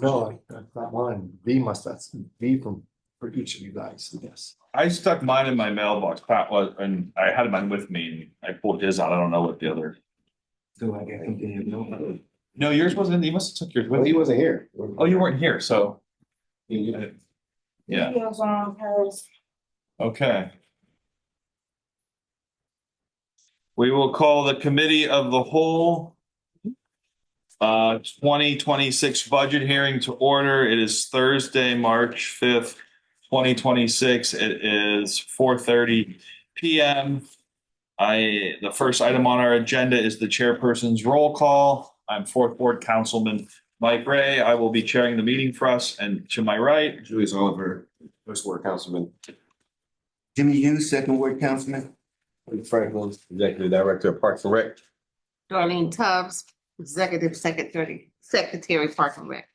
No, that's not mine. V must, that's V from, for each of you guys, yes. I stuck mine in my mailbox, Pat was, and I had mine with me, and I pulled his out, I don't know what the other. Do I get anything? No. No, yours wasn't, you must have took yours Well, with he you. wasn't here. Oh, you weren't here, so, Yeah. yeah, He was on hers. okay. We will call the committee of the whole. 2026 budget hearing to order. It is Thursday, March 5th, 2026. It is 4:30 PM. The first item on our agenda is the chairperson's roll call. I'm fourth ward councilman Mike Ray. I will be chairing the meeting for us, and to my right, Julius Oliver, first ward councilman. Jimmy Hughes, second ward councilman. Franklin, executive director of Parks and Rec. Darlene Tubbs, Executive Secretary, Park and Rec.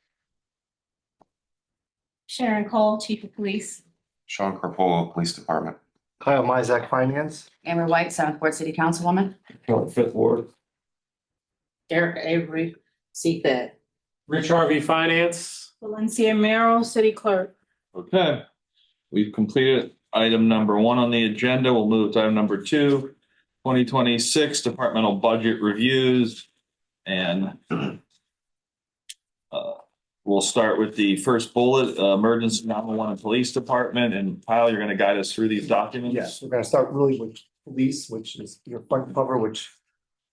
Sharon Cole, Chief of Police. Sean Carpolo, Police Department. Kyle Mizek, Finance. Amber White, Southport City Councilwoman. Fifth Ward. Erica Avery, CFED. Rich Harvey Finance. Valencia Merrill, City Clerk. okay. We've completed item number 1 on the agenda. We'll move to item number 2, 2026 departmental budget reviews. And we'll start with the first bullet, emergency 911 and police department. And Kyle, you're going to guide us through these documents? Yes, we're gonna start really with police, which is your front cover, which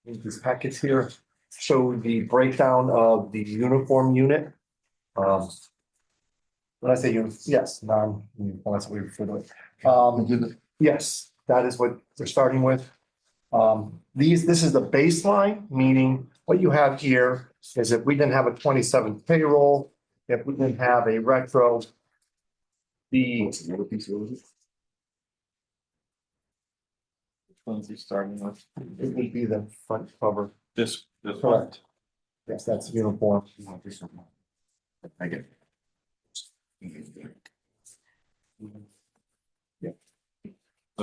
in these packets here show the breakdown of the uniform unit. When I say yes, non-uniform, that's what we refer to it. Yes, that is what we're starting with. This is the baseline, meaning what you have here is if we didn't have a 27th payroll, if we didn't have a retro, Which one's he starting with? it would be the front cover. This one? Correct. Yes, that's uniform. I get.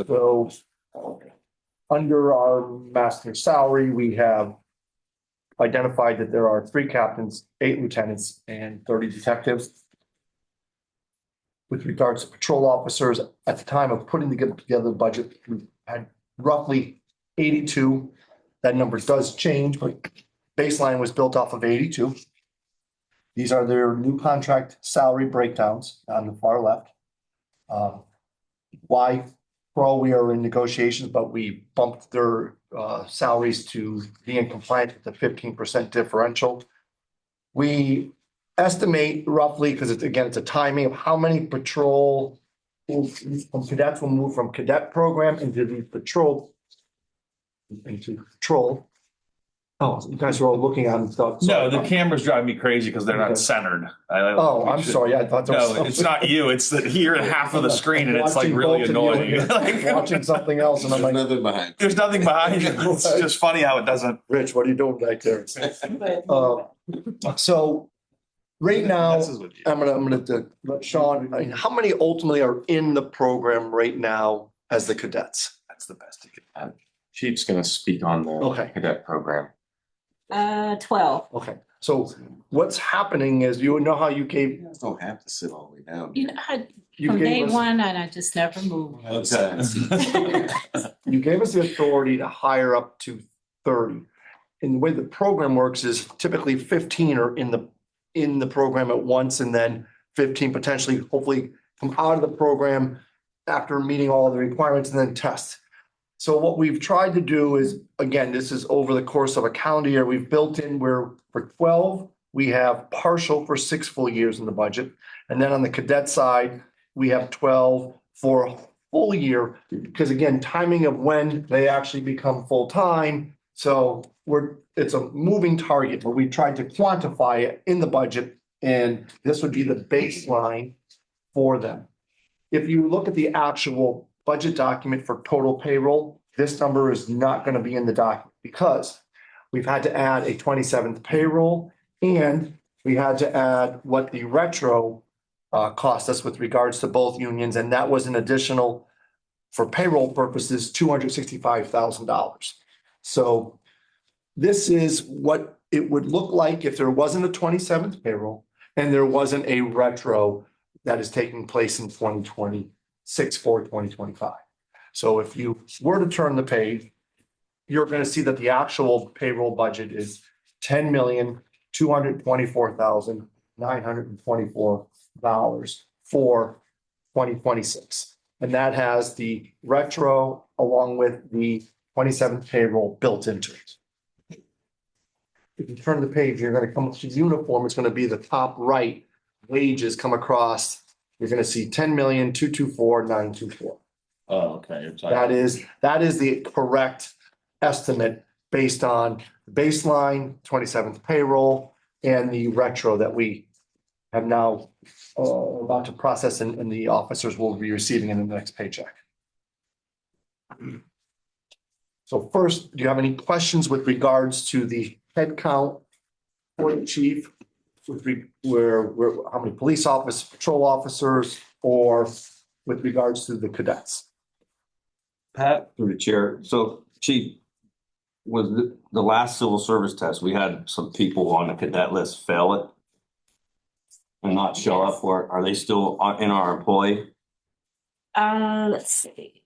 So under our master salary, we have identified that there are 3 captains, 8 lieutenants, and 30 detectives. With regards to patrol officers, at the time of putting together the budget, we had roughly 82. That number does change, but baseline was built off of 82. These are their new contract salary breakdowns on the far left. Why Pro, we are in negotiations, but we bumped their salaries to be in compliance with the 15% differential. We estimate roughly, because it's a timing of how many patrol from cadets will move from cadet program into the patrol. Oh, you guys are all looking at stuff. No, the cameras drive me crazy because they're not Okay. centered. Oh, I'm sorry. I thought there was. No, it's not you. It's that here and half of the screen and it's like Watching really both of you annoying. and Like, Watching something else and I'm like, Nothing behind. there's nothing behind you. It's just funny how it doesn't. Rich, what are you doing back there? So right now, This is what you- I'm gonna let Sean, I mean, how many ultimately are in the program right now as the cadets? That's the best you can. Chief's gonna speak on the Okay. cadet program. 12. Okay, so what's happening is, you know how you gave, You don't have to sit all the way down. You know, you from day gave us, one, and I just never moved. you gave us the authority to hire up to 30. And the way the program works is typically 15 are in the program at once, and then 15 potentially, hopefully come out of the program after meeting all the requirements and then test. So what we've tried to do is, again, this is over the course of a calendar year, we've built in where for 12, we have partial for 6 full years in the budget. And then on the cadet side, we have 12 for a full year, because again, timing of when they actually become full-time. So it's a moving target, but we tried to quantify it in the budget, and this would be the baseline for them. If you look at the actual budget document for total payroll, this number is not going to be in the document because we've had to add a 27th payroll, and we had to add what the retro cost us with regards to both unions, and that was an additional, for payroll purposes, $265,000. So this is what it would look like if there wasn't a 27th payroll and there wasn't a retro that is taking place in 2026 for 2025. So if you were to turn the page, you're going to see that the actual payroll budget is $10,224,924 for 2026. And that has the retro along with the 27th payroll built into it. If you turn the page, you're going to come to uniform. It's going to be the top right. Wages come across. You're going to see 10,224,924. Oh, okay. You're talking- That is the correct estimate based on the baseline, 27th payroll, and the retro that we have now about to process and the officers will be receiving in the next paycheck. So first, do you have any questions with regards to the head count for the chief? With how many police officers, patrol officers, or with regards to the cadets? Pat, through the chair. So Chief, was the last civil service test, we had some people on the cadet list fail it and not show up for it. Are they still in our employ? Let's see.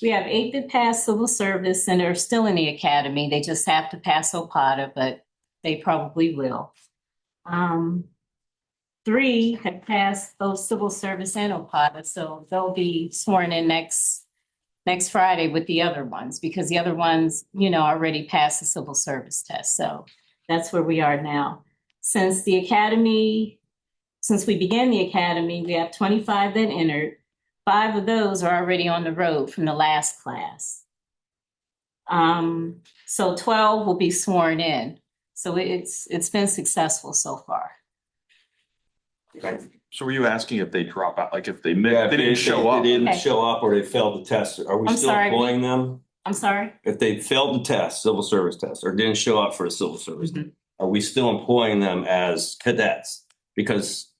We have 8 that pass civil service and are still in the academy. They just have to pass OPATA, but they probably will. 3 have passed both civil service and OPATA, so they'll be sworn in next Friday with the other ones, because the other ones, already passed the civil service test. So that's where we are now. Since we began the academy, we have 25 that entered. 5 of those are already on the road from the last class. So 12 will be sworn in. So it's been successful so far. So were you asking if they drop out, like if they Yeah, they didn't show up? They didn't Okay. show up or they failed the test. Are we I'm still sorry, employing them? I'm sorry? If they failed the test, civil service test, or didn't show up for a civil service, are we still employing them as cadets? Because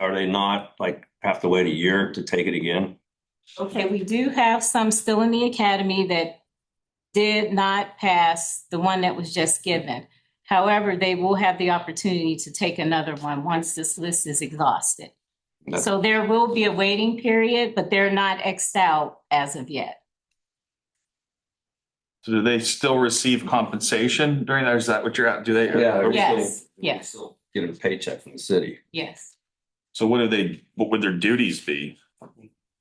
are they not have to wait a year to take it again? Okay, we do have some still in the academy that did not pass the one that was just given. However, they will have the opportunity to take another one once this list is exhausted. That's- So there will be a waiting period, but they're not Xed out as of yet. So do they still receive compensation during that? Is that what you're at? Do they? Yeah. Yes, yes. Still getting a paycheck from the city. Yes. So what would their duties be?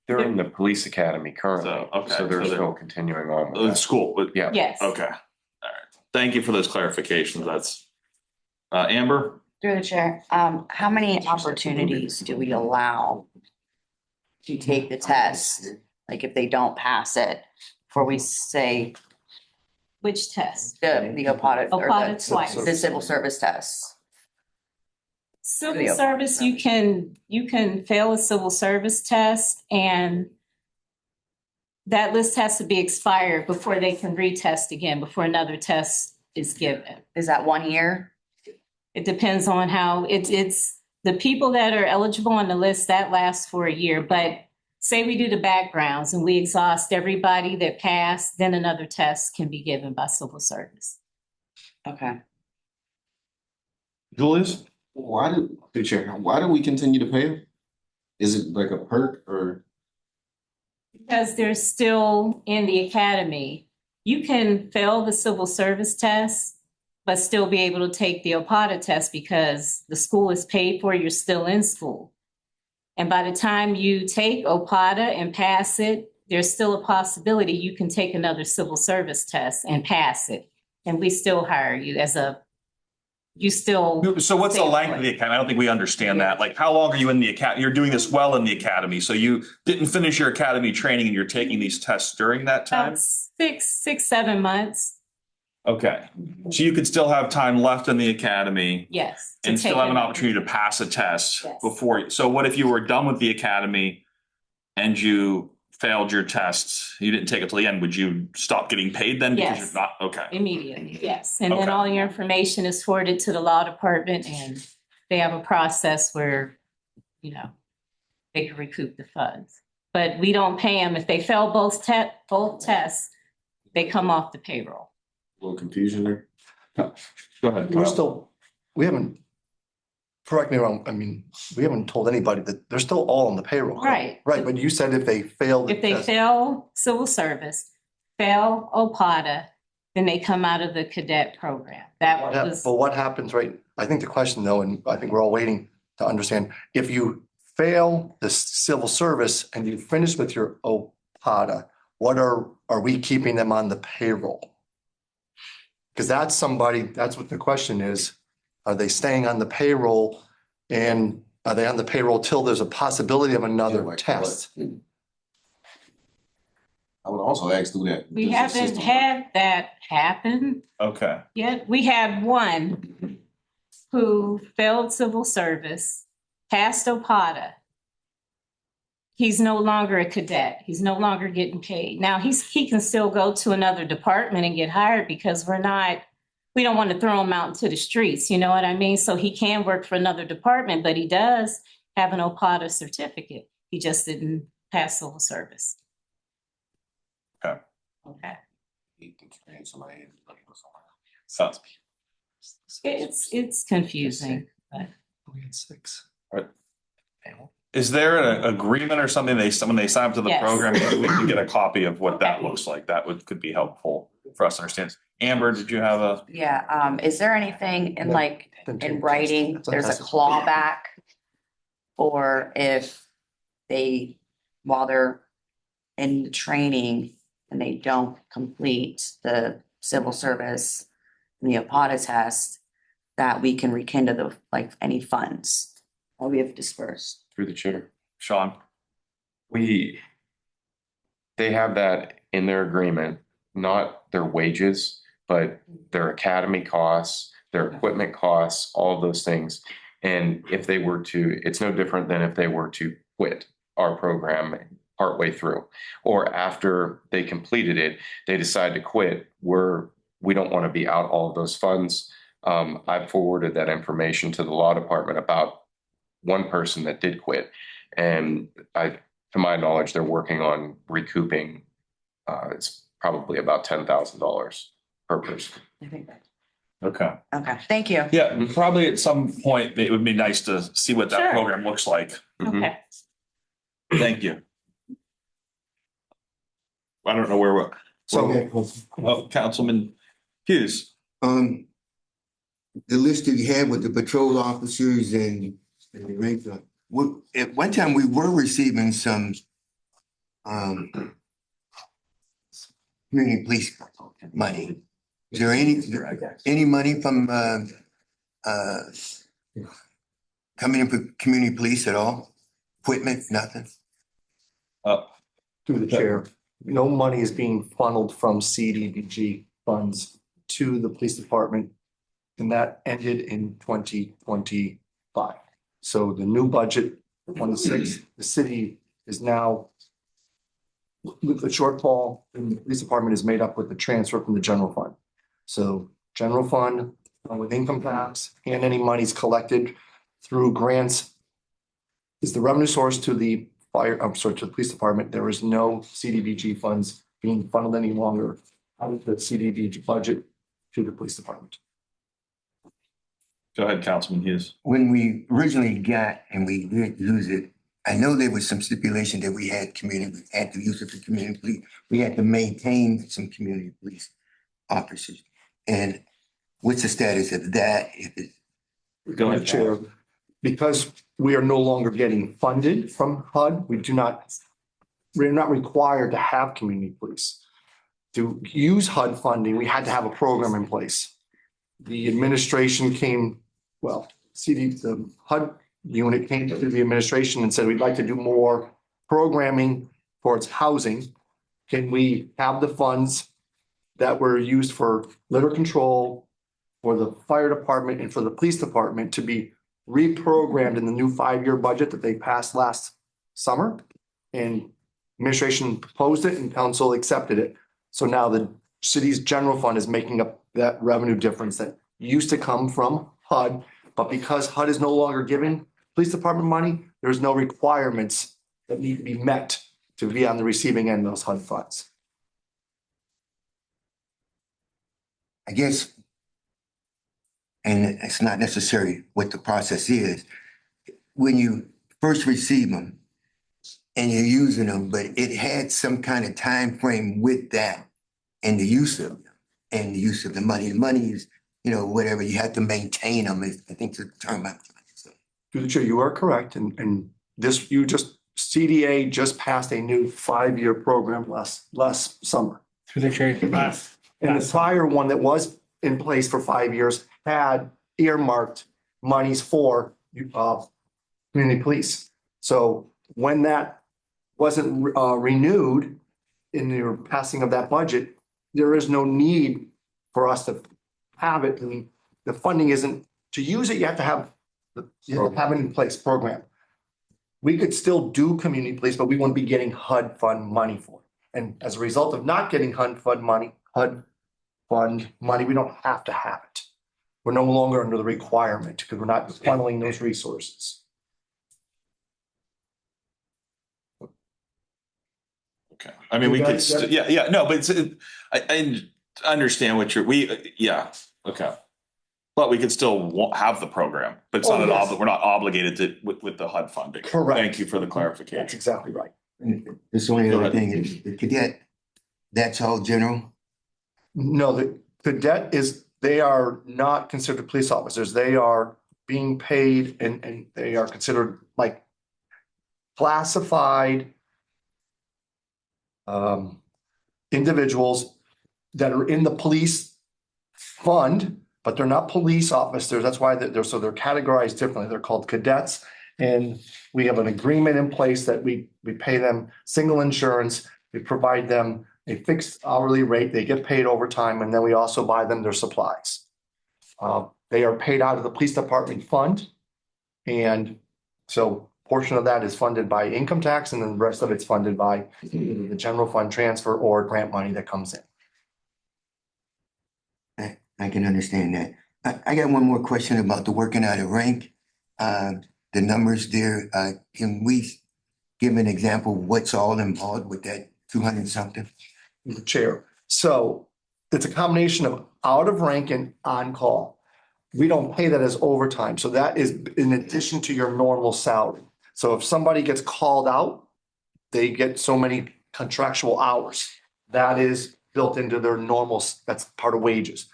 They're in the police academy currently, So, okay, so they're so they're- still continuing on In with that. school, but, Yeah. Yes. okay. All right. Thank you for those clarifications. That's, Amber? Through the chair, how many opportunities do we allow to take the test? Like if they don't pass it, before we say Which test? the OPATA or OPATA twice. the civil service test? Civil Yeah. service, you can fail a civil service test and that list has to be expired before they can retest again, before another test is given. Is that 1 year? It depends on how it's the people that are eligible on the list that lasts for a year, but say we do the backgrounds and we exhaust everybody that passed, then another test can be given by civil service. Okay. Julius? Why do we continue to pay them? Is it like a perk or? Because they're still in the academy, you can fail the civil service test, but still be able to take the OPATA test because the school is paid for, you're still in school. And by the time you take OPATA and pass it, there's still a possibility you can take another civil service test and pass it. And we still hire you So what's the length of the academy? I don't think we understand that. Like, how long are you in the academy? You're doing this well in the academy. So you didn't finish your academy training and you're taking these tests during that time? About 6-7 months, Okay. So you could still have time left in the academy yes. to and still take have an another- opportunity to pass a test Yes. before. So what if you were done with the academy and you failed your tests? You didn't take it till the end. Would you stop getting paid then? Because Yes. you're not, okay. Immediately, yes. And then Okay. all your information is forwarded to the law department and they have a process where, they can recoup the funds. But we don't pay them. If they fail both tests, they come off the payroll. A little confusion there. Go ahead, We're Kyle. still, we haven't, correct me wrong, I mean, we haven't told anybody that they're still all on the payroll. Right. Right, but you said if they fail the If they test, fail civil service, fail OPATA, then they come out of the cadet program. That was, but what happens, right? I think the question though, and I think we're all waiting to understand, if you fail the civil service and you finish with your OPATA, what are we keeping them on the payroll? Because that's somebody, that's what the question is. Are they staying on the payroll and are they on the payroll till there's a possibility of Yeah, another like test? what? I would also ask through that. we does the haven't system- had that happen Okay, yet. We had one who failed civil service, passed OPATA. He's no longer a cadet. He's no longer getting paid. Now, he can still go to another department and get hired because we don't want to throw him out into the streets, you know what I mean? So he can work for another department, but he does have an OPATA certificate. He just didn't pass civil service. Okay. Okay. He can train somebody in, like, or something. so, It's confusing. We had 6. is there an agreement or something when they sign up to the Yes. program, maybe we can get a copy of what that Okay. looks like? That could be helpful for us to understand. Amber, did you have a? Yeah, is there anything in like, in writing, there's a clawback? Or if they, while they're in the training and they don't complete the civil service and the APATA test, that we can rekindle the, like, any funds that we have dispersed? Through the chair. Sean? They have that in their agreement, not their wages, but their academy costs, their equipment costs, all of those things. And if they were to, it's no different than if they were to quit our program partway through, or after they completed it, they decide to quit. We don't want to be out all of those funds. I forwarded that information to the law department about one person that did quit. And to my knowledge, they're working on recouping, it's probably about $10,000 per person. I think that, Okay. okay, thank you. Yeah, probably at some point, it would be nice to see what that Sure. program looks like. Mhm. Okay. Thank you. I don't know where we're, Councilman Hughes. The list that you had with the patrol officers and the rank, at one time, we were receiving some community police money. Is there any money from coming in for community police at all? Equipment, nothing? Through the chair, no money is being funneled from CDBG funds to the police department. And that ended in 2025. So the new budget, 26, the city is now with the shortfall in the police department is made up with the transfer from the general fund. So general fund with income tax and any monies collected through grants is the revenue source to the to the police department. There is no CDBG funds being funneled any longer out of the CDBG budget to the police department. Go ahead, Councilman Hughes. When we originally got and we did use it, I know there was some stipulation that we had to use it for community police. We had to maintain some community police officers. And what's the status of that? If it, Go ahead, Chair. Because we are no longer getting funded from HUD, we're not required to have community police. To use HUD funding, we had to have a program in place. The administration the HUD unit came to the administration and said, we'd like to do more programming towards housing. Can we have the funds that were used for litter control, for the fire department and for the police department to be reprogrammed in the new 5-year budget that they passed last summer? And administration proposed it and council accepted it. So now the city's general fund is making up that revenue difference that used to come from HUD. But because HUD is no longer giving police department money, there's no requirements that need to be met to be on the receiving end of those HUD funds. I guess, and it's not necessarily what the process is, when you first receive them and you're using them, but it had some kind of time frame with that and the use of them and the use of the money. The money is, whatever, you have to maintain them, I think the term I'm trying to say. Through the chair, you are correct, and this, CDA just passed a new 5-year program last summer. Through the chair, And the prior one that was in place for 5 years had earmarked monies for community police. So when that wasn't renewed in your passing of that budget, there is no need for us to have it. And the funding isn't, to use it, you have to have it in place program. We could still do community police, but we wouldn't be getting HUD fund money for it. And as a result of not getting HUD fund money, we don't have to have it. We're no longer under the requirement because we're not funneling those resources. Okay, I mean, we could, no, but I understand what okay. But we could still have the program, but it's not we're not obligated to with the HUD funding. Correct. Thank you for the That's clarification. exactly right. This only Go other ahead. thing is the cadet, that's all general. No, the cadet they are not considered police officers. They are being paid and they are considered like classified individuals that are in the police fund, but they're not police officers. That's why they're categorized differently. They're called cadets. And we have an agreement in place that we pay them single insurance. We provide them a fixed hourly rate. They get paid overtime, and then we also buy them their supplies. They are paid out of the police department fund. And so portion of that is funded by income tax, and then the rest of it's funded by either the general fund transfer or grant money that comes in. I can understand that. I got one more question about the working out of rank. The numbers there, can we give an example of what's all involved with that 200 something? The chair. So it's a combination of out of rank and on call. We don't pay that as overtime. So that is in addition to your normal salary. So if somebody gets called out, they get so many contractual hours. That is built into their normal, that's part of wages.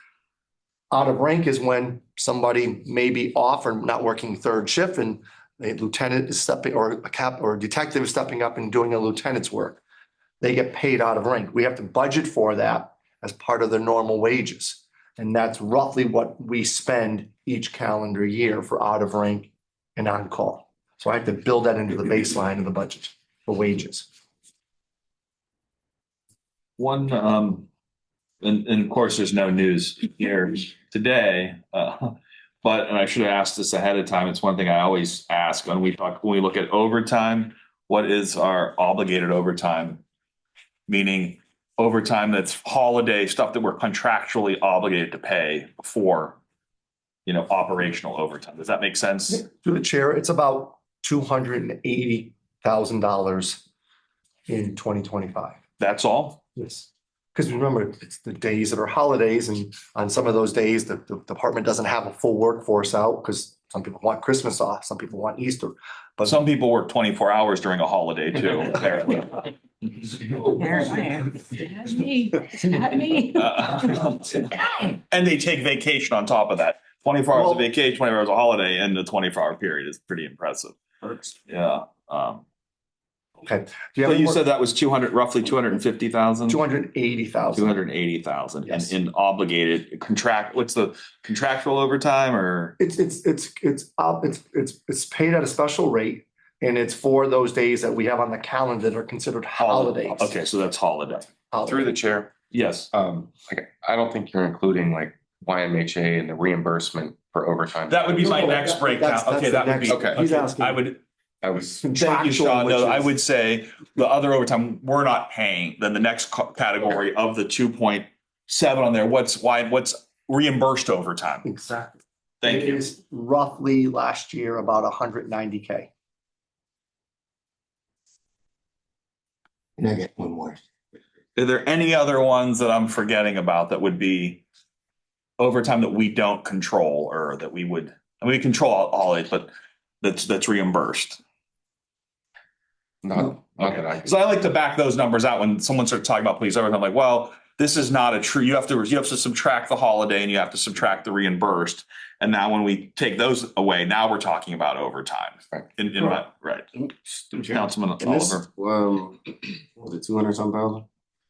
Out of rank is when somebody may be off or not working third shift and a lieutenant is stepping, or a cap or a detective is stepping up and doing a lieutenant's work. They get paid out of rank. We have to budget for that as part of their normal wages. And that's roughly what we spend each calendar year for out of rank and on call. So I have to build that into the baseline of the budget for wages. One, and of course, there's no news here today, but, and I should have asked this ahead of time. It's one thing I always ask when we look at overtime, what is our obligated overtime? Meaning overtime that's holiday stuff that we're contractually obligated to pay for, operational overtime. Does that make sense? Through the chair, it's about $280,000 in 2025. That's all? Yes. Because remember, it's the days that are holidays, and on some of those days, the department doesn't have a full workforce out because some people want Christmas off, some people want Easter. But Some people work 24 hours during a holiday too, apparently. Not me, not me. And they take vacation on top of that. 24 hours of vacation, 24 hours of holiday, and the 24-hour period is pretty impressive. Yeah. Okay. Do So have you more- said that was roughly 250,000? 280,000. 280,000 Yes. in obligated what's the contractual overtime or? It's paid at a special rate, and it's for those days that we have on the calendar that are considered holidays. Okay, so that's holiday. Through the chair, Yes. like, I don't think you're including like YMHA and the reimbursement for overtime. That would be my No, next that- breakdown. that's Okay, the that would next- be. Okay. He's asking. I would, I was, thank you, Contractual, Sean. No, which I is- would say the other overtime, we're not paying. Then the next category of the 2.7 on there, what's reimbursed overtime? Exactly. Thank It you. is roughly last year about 190K. And I got one more. Are there any other ones that I'm forgetting about that would be overtime that we don't control or that we would, and we control all it, but that's reimbursed? Not that I could. So I like to back those numbers out when someone starts talking about police overtime. I'm like, well, this is not a true, you have to subtract the holiday and you have to subtract the reimbursed. And now when we take those away, now we're talking about overtime. Right. Right. Through the chair. Councilman And this, Oliver, was it 200-some thousand?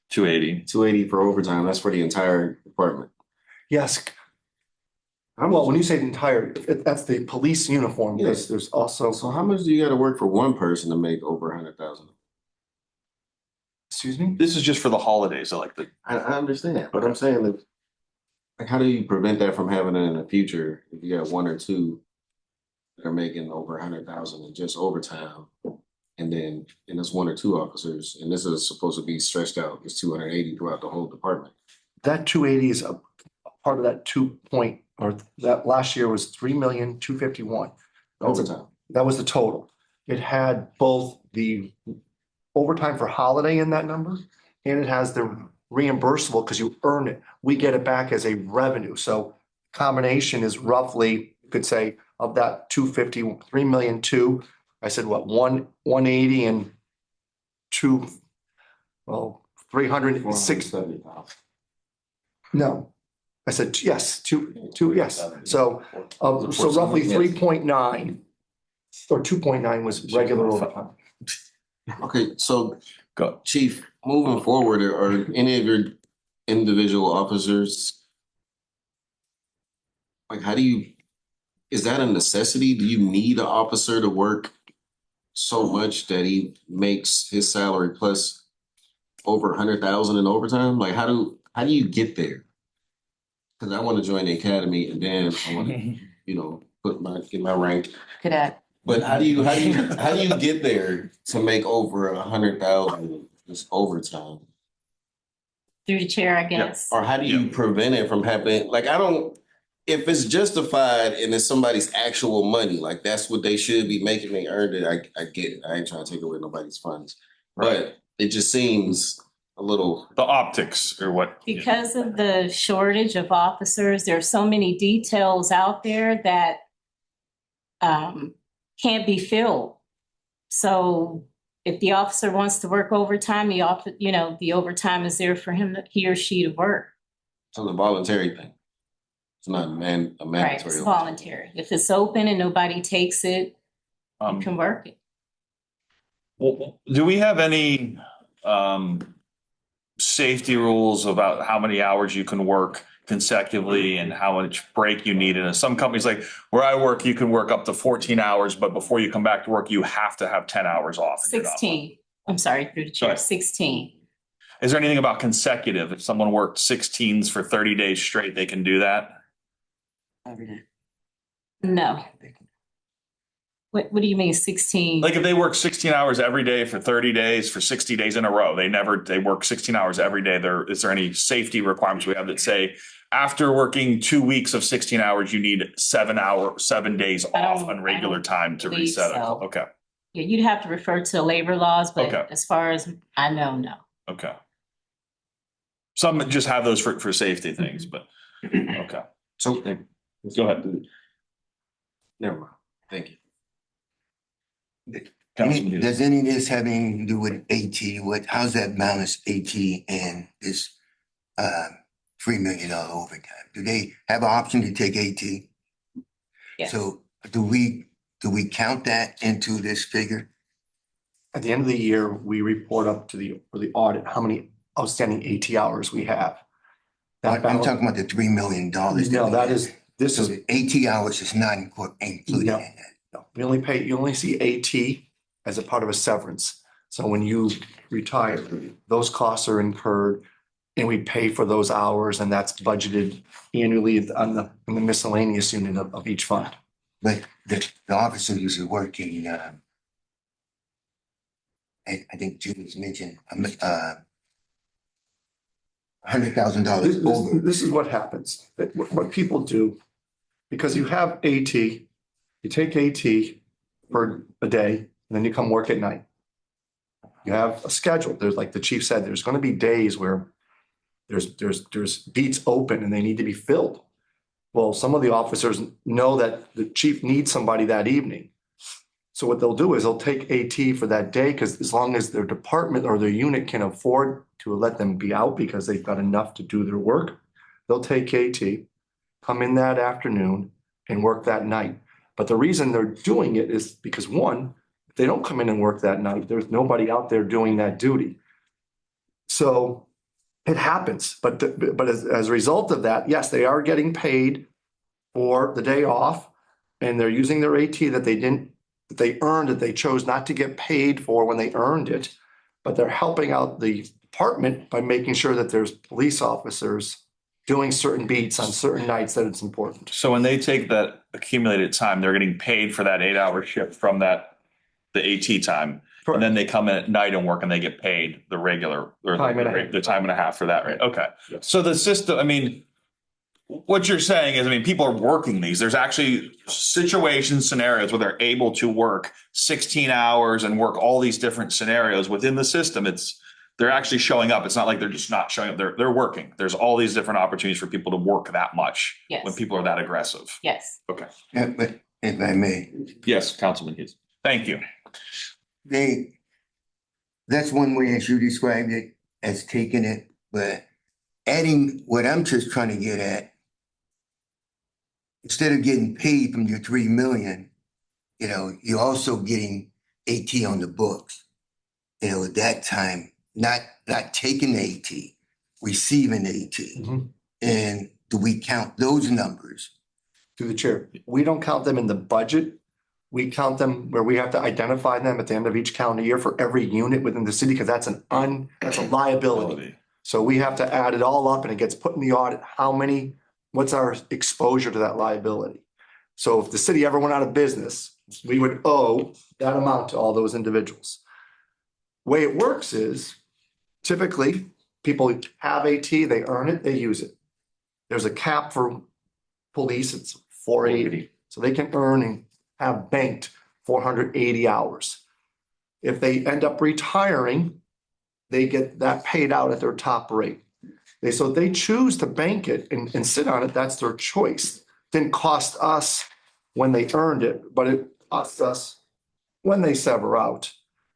280. 280 for overtime, that's for the entire department. Yes. Well, when you say the entire, that's the police uniform. Yes. There's also, So how much do you gotta work for one person to make over 100,000? excuse me? This is just for the holidays. I like the, I understand, but I'm saying that, like, how do you prevent that from happening in the future if you got one or two that are making over 100,000 in just overtime? And it's one or two officers, and this is supposed to be stretched out, it's 280 throughout the whole department. That 280 is a part of that that last year was 3,251,000. Overtime. That was the total. It had both the overtime for holiday in that number, and it has the reimbursable because you earn it. We get it back as a revenue. So combination is roughly, you could say, of that 250, 3,200,000. I said, what, 180 and 306. 470,000. No, I said, yes, yes. So roughly 3.9 or 2.9 was regular overtime. Okay, so go. Chief, moving forward, are any of your individual officers, like, is that a necessity? Do you need an officer to work so much that he makes his salary plus over 100,000 in overtime? Like, how do you get there? Because I want to join the academy and then I want to, get my rank. Cadet. But how do you get there to make over 100,000 just overtime? Through the chair, I guess. Or how do you prevent it from happening? Like, if it's justified and it's somebody's actual money, like that's what they should be making, they earned it, I get it. I ain't trying to take away nobody's funds. But it just seems a little. The optics or what? Because of the shortage of officers, there are so many details out there that can't be filled. So if the officer wants to work overtime, the overtime is there for him, he or she to work. So the voluntary thing. It's not a Right, mandatory. it's overtime. voluntary. If it's open and nobody takes it, you can work it. Well, do we have any safety rules about how many hours you can work consecutively and how much break you need? And some companies, like where I work, you can work up to 14 hours, but before you come back to work, you have to have 10 hours off. 16. I'm sorry, through the chair, Right. 16. Is there anything about consecutive? If someone worked 16s for 30 days straight, they can do that? Every day. No. What do you mean 16? Like if they work 16 hours every day for 30 days for 60 days in a row, they work 16 hours every day. Is there any safety requirements we have that say after working 2 weeks of 16 hours, you need 7 days off on regular time to believe reset it? so. Okay. Yeah, you'd have to refer to labor laws, but Okay. as far as I know, no. Okay. Some just have those for safety things, but okay. So Go ahead. never mind. Thank you. Councilman Does any of this have anything to do with AT? How's that balance AT and this $3 million overtime? Do they have an option to take AT? Yes. So do we count that into this figure? At the end of the year, we report up to for the audit, how many outstanding AT hours we have. I'm talking about the $3 million. No, this So is, the AT hours is not included in No. that. no, you only see AT as a part of a severance. So when you retire, those costs are incurred and we pay for those hours, and that's budgeted annually in the miscellaneous unit of each fund. But the officer usually working, I think Judy's mentioned, $100,000 over. This is what happens. What people do because you have AT, you take AT for a day, and then you come work at night. You have a schedule. There's, like the chief said, there's gonna be days where there's beats open and they need to be filled. Well, some of the officers know that the chief needs somebody that evening. So what they'll do is they'll take AT for that day, because as long as their department or their unit can afford to let them be out because they've got enough to do their work, they'll take AT, come in that afternoon and work that night. But the reason they're doing it is because, one, if they don't come in and work that night, there's nobody out there doing that duty. So it happens, but as a result of that, yes, they are getting paid for the day off, and they're using their AT that they earned, that they chose not to get paid for when they earned it. But they're helping out the department by making sure that there's police officers doing certain beats on certain nights that it's important. So when they take that accumulated time, they're getting paid for that 8-hour shift from the AT time. And then they come in at night and work and they get paid the regular or Time and a half. the time and a half for that, right? Okay. Yes. So the system, I mean, what you're saying is, I mean, people are working these. There's actually situations, scenarios where they're able to work 16 hours and work all these different scenarios within the system. They're actually showing up. It's not like they're just not showing up. They're working. There's all these different opportunities for people to work that much Yes. when people are that aggressive. Yes. Okay. Yeah, but if I may, Yes, Councilman Hughes. Thank you. that's one way as you described it, as taking it, but adding what I'm just trying to get at, instead of getting paid from your 3 million, you're also getting AT on the books. At that time, not taking AT, receiving AT. Mhm. And do we count those numbers? Through the chair, we don't count them in the budget. We count them where we have to identify them at the end of each calendar year for every unit within the city, because that's a liability. So we have to add it all up and it gets put in the audit. What's our exposure to that liability? So if the city ever went out of business, we would owe that amount to all those individuals. Way it works is typically people have AT, they earn it, they use it. There's a cap for police, it's 480. So they can earn and have banked 480 hours. If they end up retiring, they get that paid out at their top rate. So they choose to bank it and sit on it, that's their choice. Didn't cost us when they earned it, but it cost us when they sever out.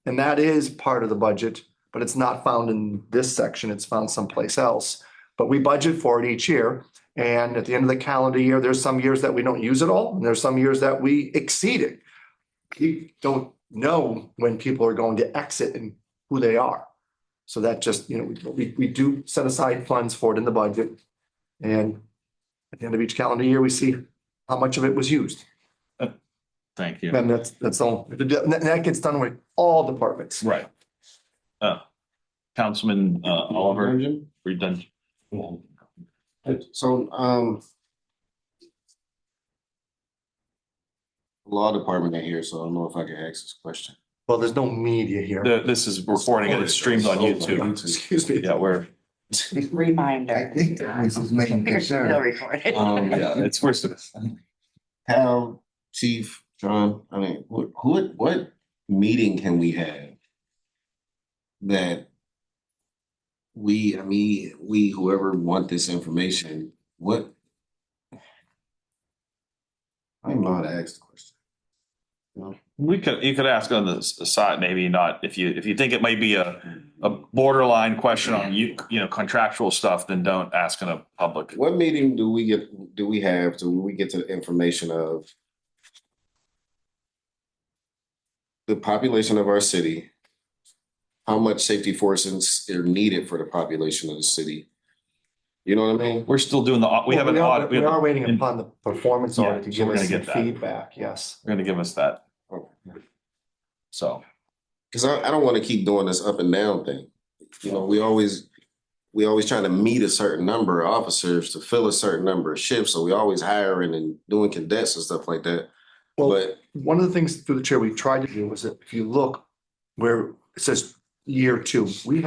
And that is part of the budget, but it's not found in this section, it's found someplace else. But we budget for it each year. And at the end of the calendar year, there's some years that we don't use it all, and there's some years that we exceed it. We don't know when people are going to exit and who they are. So that just, we do set aside funds for it in the budget. And at the end of each calendar year, we see how much of it was used. Thank you. And that's all, that gets done with all departments. Right. Councilman Oliver, we're done. So, law department in here, so I don't know if I can ask this question. Well, there's no media here. This is recording and it's streamed on YouTube. Excuse me. Yeah, we're, Reminder. I think that was his main You're still concern. recorded. yeah, it's worse than. Hal, Chief, John, I mean, what meeting can we have that we, whoever want this information, I don't know how to ask the question. You could ask on the side, maybe not, if you think it might be a borderline question on contractual stuff, then don't ask in a public. What meeting do we have to when we get to the information of the population of our city, how much safety forces are needed for the population of the city? You know what I mean? We're still doing we have an audit. We are waiting upon the performance Yeah, audit to so give we're us gonna some get that. feedback, yes. They're gonna give us that. So. Because I don't want to keep doing this up and down thing. We always trying to meet a certain number of officers to fill a certain number of shifts. So we always hiring and doing cadets and stuff like that. Well, But one of the things through the chair we tried to do was that if you look where it says year 2, we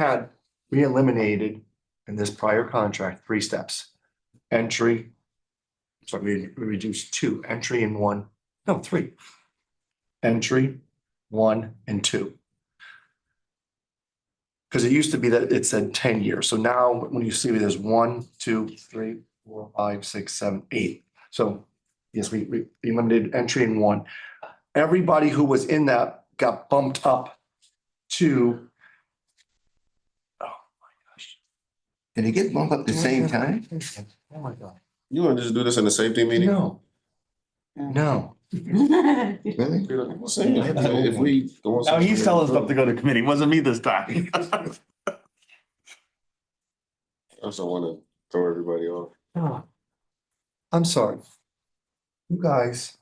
eliminated in this prior contract 3 steps: entry, So we reduced two, entry and one, no, three. Entry, 1 and 2. Because it used to be that it said 10 years. So now when you see there's 1, 2, 3, 4, 5, 6, 7, 8. So yes, we eliminated entry and 1. Everybody who was in that got bumped up to, oh my gosh. Did it get bumped up at the same time? Oh my God. You wanna just do this in the safety meeting? No, no. Really? I'm saying, if we. Now he's telling stuff to go to committee. It wasn't me this time. I just don't wanna throw everybody off. Oh. I'm sorry. You guys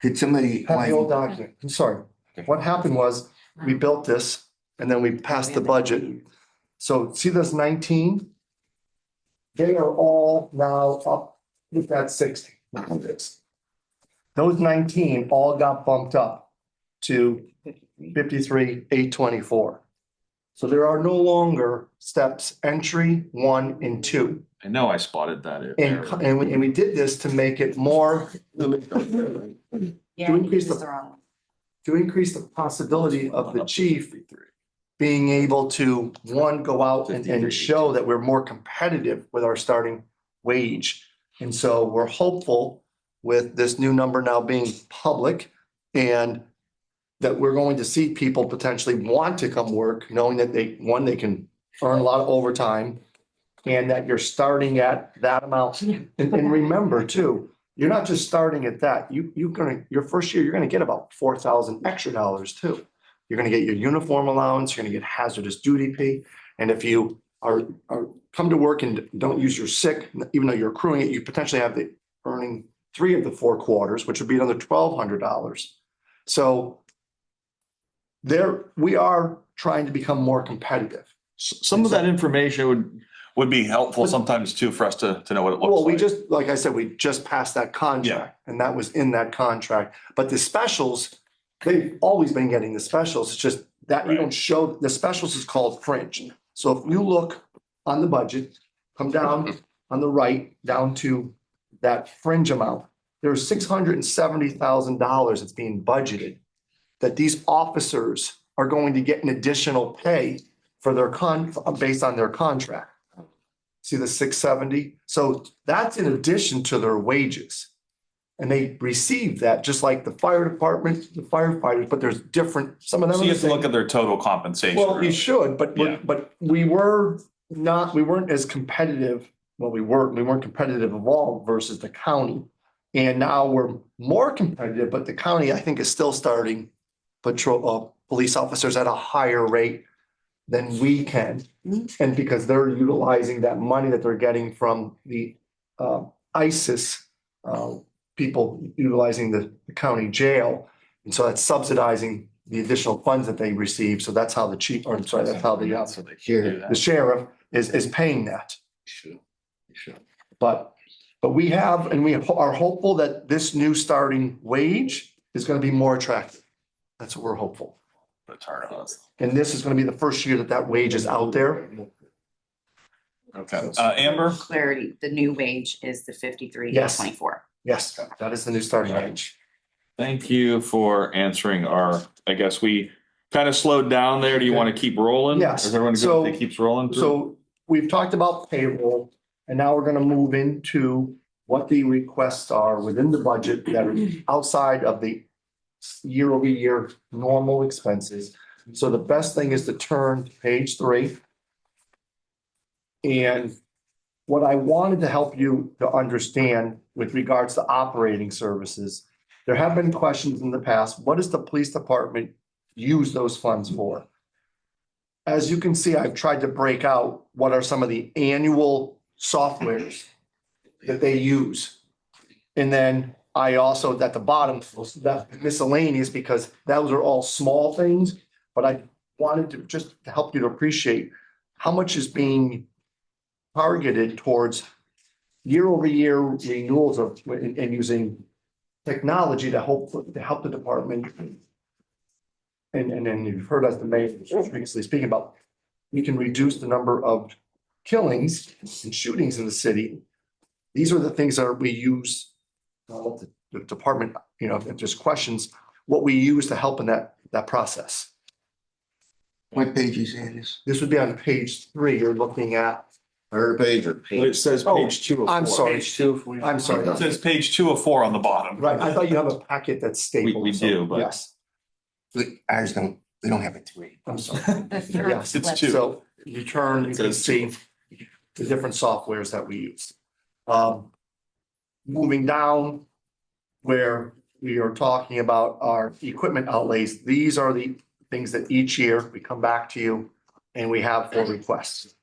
Could somebody, have the old document. I'm sorry. What happened was we built this and then we passed the budget. So see this 19? They are all now up with that 60. Those 19 all got bumped up to 53,824. So there are no longer steps entry 1 and 2. I know I spotted that. And we did this to make it more, Yeah, To you increase used the- the wrong one. to increase the possibility of the chief being able to, one, go out and show that we're more competitive with our starting wage. And so we're hopeful with this new number now being public and that we're going to see people potentially want to come work, knowing that they can earn a lot of overtime and that you're starting at that amount. And remember too, you're not just starting at that. Your first year, you're gonna get about 4,000 extra dollars too. You're gonna get your uniform allowance, you're gonna get hazardous duty pay. And if you are come to work and don't use your sick, even though you're accruing it, you potentially have the earning 3 of the 4 quarters, which would be another $1,200. So we are trying to become more competitive. Some of that information would be helpful sometimes too for us to know what it looks Well, like. like I said, we just passed that contract and that was in that contract. But the specials, they've always been getting the specials. It's just that you don't show, the specials is called fringe. So if you look on the budget, come down on the right, down to that fringe amount, there's $670,000 that's being budgeted that these officers are going to get an additional pay for their based on their contract. See the 670? So that's in addition to their wages. And they receive that just like the fire department, the firefighters, but there's different, some of them. So you are have the to look same. at their total compensation. Well, you should, but Yeah. we weren't as competitive. Well, we weren't competitive at all versus the county. And now we're more competitive, but the county, I think, is still starting police officers at a higher rate than we can. And because they're utilizing that money that they're getting from the ISIS people utilizing the county jail. And so that's subsidizing the additional funds that they receive. So that's how the chief, or I'm sorry, that's how So they Sure. do that. the sheriff is paying that. But we have, and we are hopeful that this new starting wage is going to be more attractive. That's what we're hopeful. The turnout. And this is going to be the first year that that wage is out there. Okay. Amber? Clarity, the new wage is the 53,24. Yes, that is the new starting wage. Thank you for answering I guess we kind of slowed down there. Do you want to keep rolling? Yes. Is everyone good if it keeps rolling through? So we've talked about payroll and now we're going to move into what the requests are within the budget that are outside of the year over year normal expenses. So the best thing is to turn to page 3. And what I wanted to help you to understand with regards to operating services, there have been questions in the past. What does the police department use those funds for? As you can see, I've tried to break out what are some of the annual softwares that they use. And then I also, at the bottom, that miscellaneous, because those are all small things, but I wanted to just to help you to appreciate how much is being targeted towards year over year renewals of, and using technology to help the department. And then you've heard us, the mayor previously speaking about, we can reduce the number of killings and shootings in the city. these are the things that we use. The department, if there's questions, what we use to help in that process. What page you saying this? This would be on page 3, you're looking at. Third page or It page? says Oh, page 2 of 4. I'm sorry. Page 2. I'm sorry. It says page 2 of 4 on the bottom. Right, I thought you have a packet that's stable. We so, do, but- Yes, Ours don't, we don't have a 3. I'm sorry. The third Yes, It's flip. 2. so you turn, you can Says see the different softwares that we use. Moving down where we are talking about our equipment outlays, these are the things that each year we come back to you and we have for requests.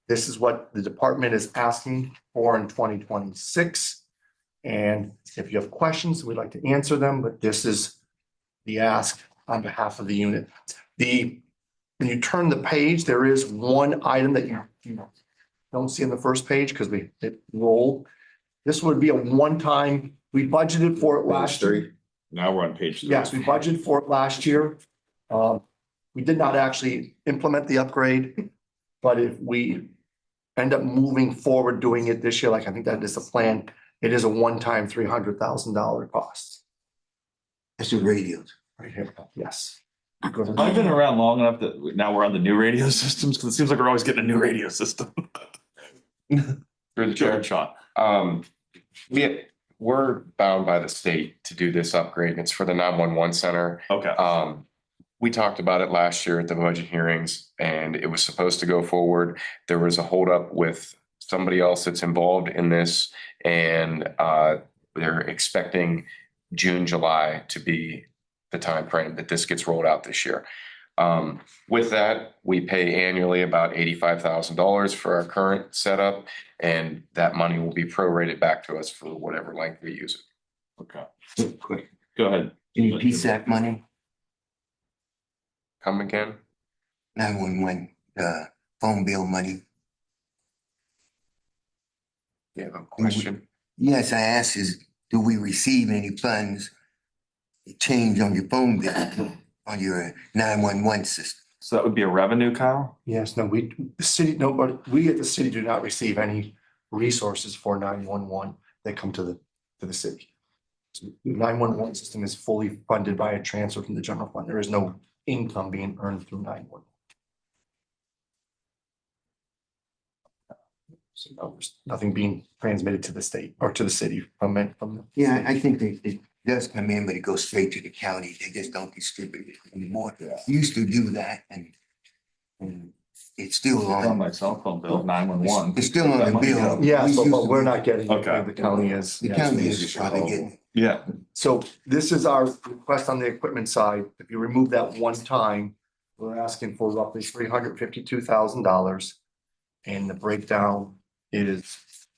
This is what the department is asking for in 2026. And if you have questions, we'd like to answer them, but this is the ask on behalf of the unit. When you turn the page, there is one item that you don't see on the first page because it rolled. This would be a one-time, we budgeted for it last year. Now we're on page 3. Yes, we budgeted for it last year. We did not actually implement the upgrade, but if we end up moving forward doing it this year, like I think that is the plan, it is a one-time $300,000 cost. That's the radios. Right here, yes. I've been around long enough that now we're on the new radio systems because it seems like we're always getting a new radio system. Through the Chair, chair. Sean. We're bound by the state to do this upgrade, and it's for the 911 center. Okay. We talked about it last year at the budget hearings, and it was supposed to go forward. There was a holdup with somebody else that's involved in this, and they're expecting June, July to be the time frame that this gets rolled out this year. With that, we pay annually about $85,000 for our current setup, and that money will be prorated back to us for whatever length we use it. Okay. Quick, Go ahead. any PSAC money, Come again? 911, phone bill money? You have a question? Yes, I asked is, do we receive any funds change on your phone bill, on your 911 system? So that would be a revenue, Kyle? Yes, no, we at the city do not receive any resources for 911 that come to the city. So the 911 system is fully funded by a transfer from the general fund. There is no income being earned through 911. So no, there's nothing being transmitted to the state or to the city from it, Yeah, I think that it does come in, but it goes straight to the county. They just don't distribute it anymore. Used to do that and it's still On on. my cell phone bill, 911. It's still on the bill. yeah, We but used to- we're not getting it. Okay. The county is. The county is probably getting. Yeah. So this is our request on the equipment side. If you remove that one time, we're asking for roughly $352,000. And the breakdown is,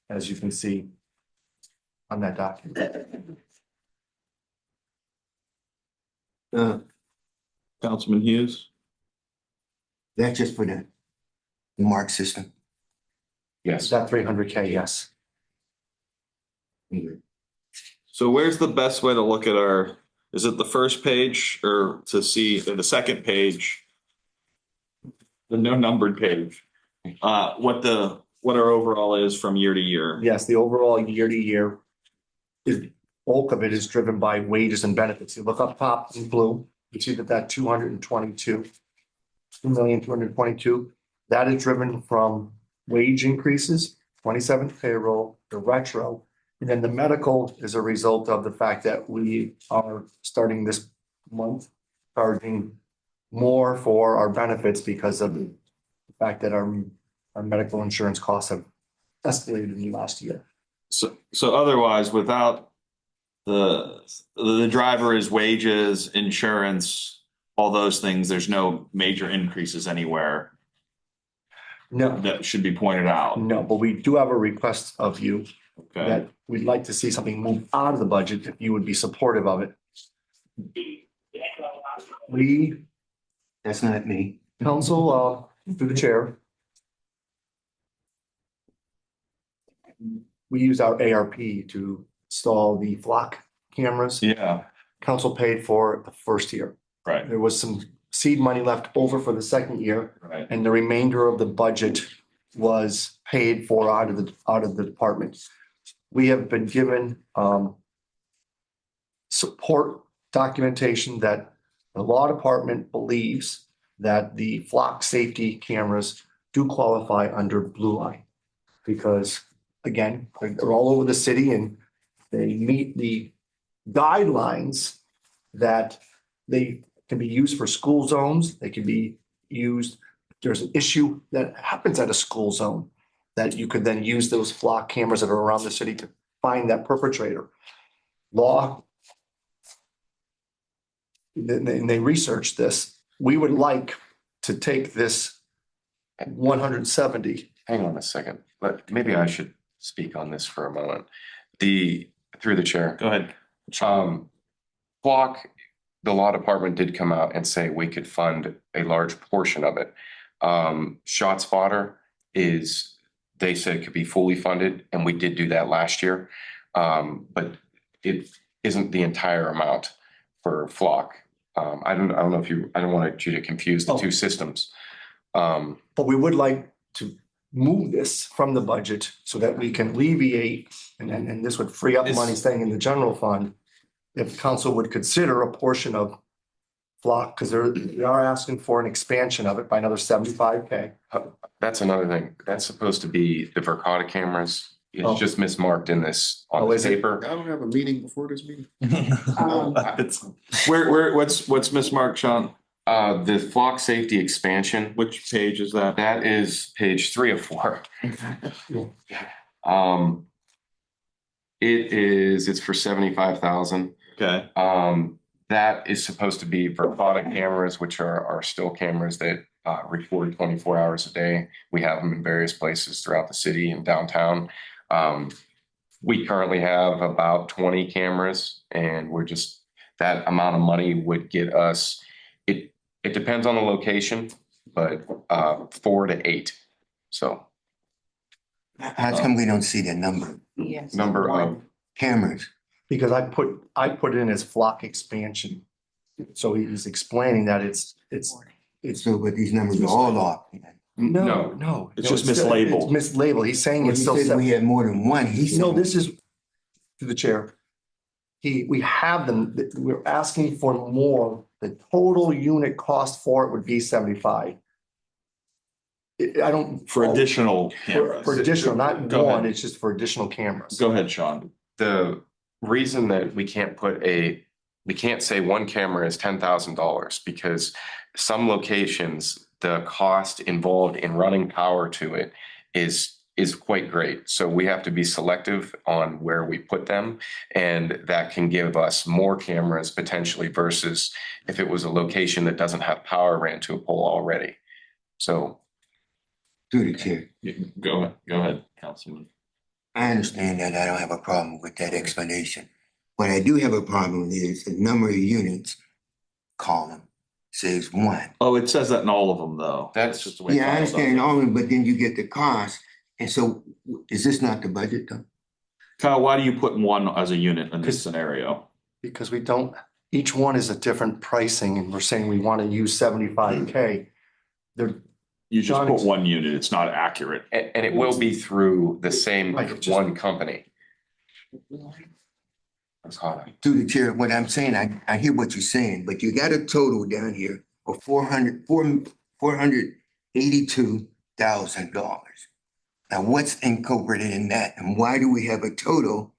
as you can see on that document. Councilman Hughes? That's just for the mark system. Is that 300K? Yes. So where's the best way to look at is it the first page or to see the second page? The no numbered page, what our overall is from year to year? Yes, the overall year to year is, bulk of it is driven by wages and benefits. You look up top in blue, you see that 2,222, that is driven from wage increases, 27th payroll, the retro, and then the medical is a result of the fact that we are starting this month charging more for our benefits because of the fact that our medical insurance costs have escalated in the last year. So otherwise, without the driver is wages, insurance, all those things, there's no major increases anywhere No, that should be pointed out. no, but we do have a request of you Okay. that we'd like to see something move out of the budget if you would be supportive of it. We, That's not me. council, through the chair. We use our ARP to install the flock cameras. Yeah, Council paid for the first year. right, There was some seed money left over for the second year, right. and the remainder of the budget was paid for out of the department. we have been given support documentation that the law department believes that the flock safety cameras do qualify under blue line. Because again, they're all over the city and they meet the guidelines that they can be used for school zones. They can be used, there's an issue that happens at a school zone that you could then use those flock cameras that are around the city to find that perpetrator. Law. And they researched this. We would like to take this 170. Hang on a second, maybe I should speak on this for a moment. Through the chair. Go ahead. Flock, the law department did come out and say we could fund a large portion of it. ShotSpotter they said could be fully funded, and we did do that last year. But it isn't the entire amount for Flock. I don't know I don't want you to confuse the two systems. But we would like to move this from the budget so that we can alleviate, and this would free up money staying in the general fund. If council would consider a portion of Flock, because they are asking for an expansion of it by another 75K. That's another thing. That's supposed to be the Verkada cameras. It's Oh. just mismarked in this on Oh, this is it? paper. I don't have a meeting before this meeting. What's Miss Mark, Sean? The Flock safety expansion, Which page is that? that is page 3 of 4. It's for 75,000. Okay. That is supposed to be Verkada cameras, which are still cameras that record 24 hours a day. We have them in various places throughout the city and downtown. We currently have about 20 cameras, and that amount of money would get us, it depends on the location, but 4 to 8. So How come we don't see the number? Yes. number of, Cameras, Because I put it in as Flock expansion. So he's explaining that it's, so but these numbers are all off. no. It's just still- mislabeled. It's mislabeled. He's saying When it's he still. said we had more than one, he said. No, this is to the chair. We have them, we're asking for more. The total unit cost for it would be 75. I don't. For additional cameras. For additional, not Go one, ahead. it's just for additional cameras. Go ahead, Sean. the reason that we can't say one camera is $10,000 because some locations, the cost involved in running power to it is quite great. So we have to be selective on where we put them, and that can give us more cameras potentially versus if it was a location that doesn't have power ran to a pole already. So Through the chair. Go ahead, Councilman. I understand that. I don't have a problem with that explanation. What I do have a problem is the number of units column says 1. Oh, it says that in all of them, though. That's just the way. Yeah, I Kyle does understand it. all of it, but then you get the cost. And so is this not the budget though? Kyle, why do you put one as a unit in this scenario? Because we don't, each one is a different pricing and we're saying we want to use 75K. They're, You just John, put one unit. It's not accurate. and it will be through the same Right, just- one company. Verkada. Through the chair, what I'm saying, I hear what you're saying, but you got a total down here of $482,000. Now, what's incorporated in that? And why do we have a total,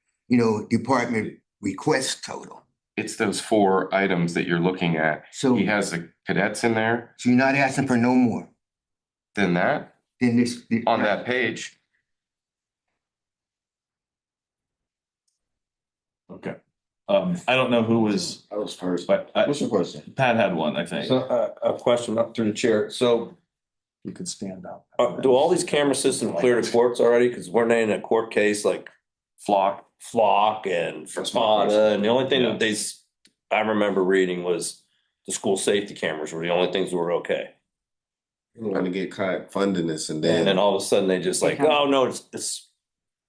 department request total? It's those 4 items that you're looking at. So, He has the cadets in there, so you're not asking for no more then that, than this? on that page. Okay. I don't know who was, I was first. but What's your question? Pat had one, I think. So a question up through the chair. So you could stand up. do all these camera systems clear the courts already? Because we're not in a court case like Flock and That's my question. Verkada. And the only thing Yeah. that I remember reading was the school safety cameras were the only things that were okay. You don't want to get caught funding this and And then then all of a sudden they just like, oh, no, it's